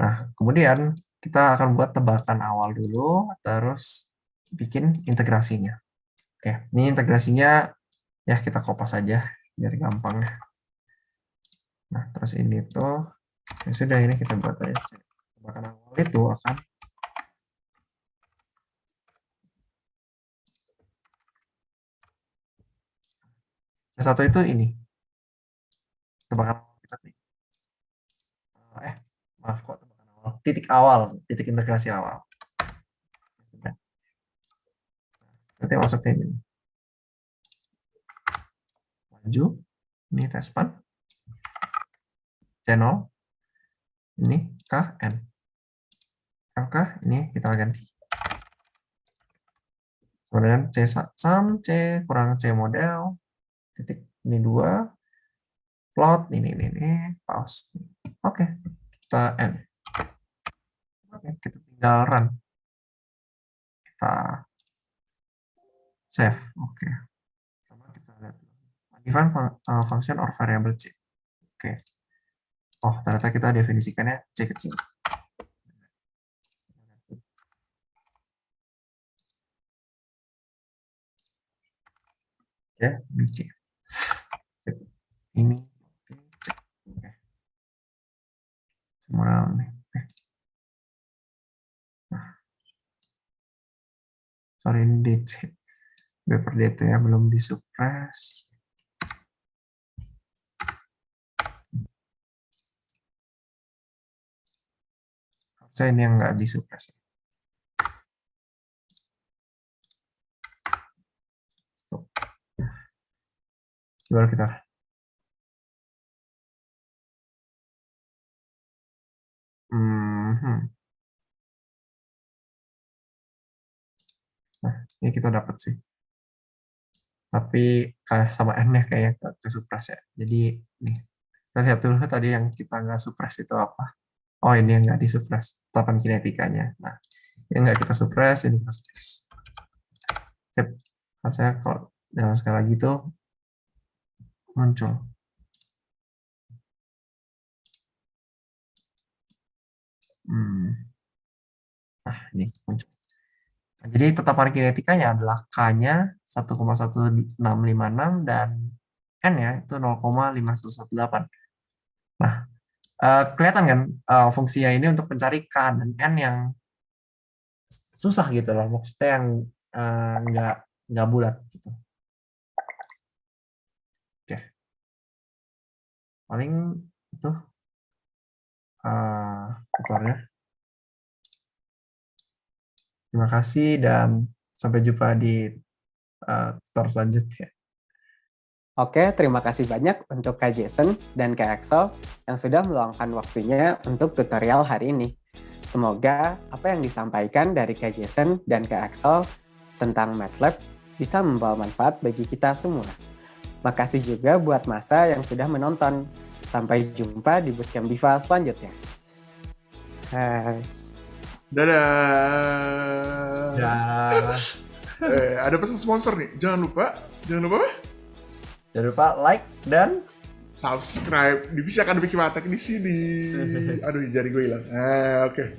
Speaker 3: Nah, kemudian kita akan buat tebakan awal dulu, terus bikin integrasinya. Oke, ini integrasinya ya kita kopas aja biar gampang ya. Nah, terus ini tuh ya sudah, ini kita buat aja. Tebakan awal itu akan satu itu ini tebakan awal kita tuh. Maaf kok tebakan awal. Titik integrasi awal. Sudah. Berarti masuk ke ini. Maju, ini tes span. C0, ini KN. LK, ini kita ganti. Kemudian C sum, C kurang C model, titik ini 2, plot, ini, pause. Oke, kita N. Oke, kita tinggal run. Kita save. Oke. Sama kita lihat. Define function or variable C. Oke. Oh, ternyata kita definisikannya C kecil. Ya, ini C. Ini C. Oke. Semua nih. Nah. Sorry, ini DC. B per DT ya, belum disuppress. Harusnya ini yang nggak disuppress. Coba kita. Nah, ini kita dapat sih. Tapi kayak sama N-nya kayak ke suppress ya. Jadi nih, kita lihat dulu tadi yang kita nggak suppress itu apa. Oh, ini yang nggak disuppress, tetapan kinetikanya. Nah, yang nggak kita suppress, ini kita suppress. Sip. Saya kalau dalam sekali lagi itu muncul. Nah, ini muncul. Nah, jadi tetapan kinetikanya adalah K-nya 1,1656 dan N-nya itu 0,5118. Nah, kelihatan kan fungsinya ini untuk mencari K dan N yang susah gitu loh, maksudnya yang nggak bulat gitu. Oke, paling itu tutornya. Terima kasih dan sampai jumpa di tutor selanjutnya.
Speaker 1: Oke, terima kasih banyak untuk Kak Jason dan Kak Axel yang sudah meluangkan waktunya untuk tutorial hari ini. Semoga apa yang disampaikan dari Kak Jason dan Kak Axel tentang MATLAB bisa membawa manfaat bagi kita semua. Makasih juga buat masa yang sudah menonton. Sampai jumpa di Bootcamp Diva selanjutnya. Hai.
Speaker 2: Dadah.
Speaker 3: Ya.
Speaker 2: Ada pesan sponsor nih. Jangan lupa
Speaker 3: Jangan lupa like dan
Speaker 2: subscribe Divisi Akademik Himatek di sini. Aduh, jari gue hilang. Oke.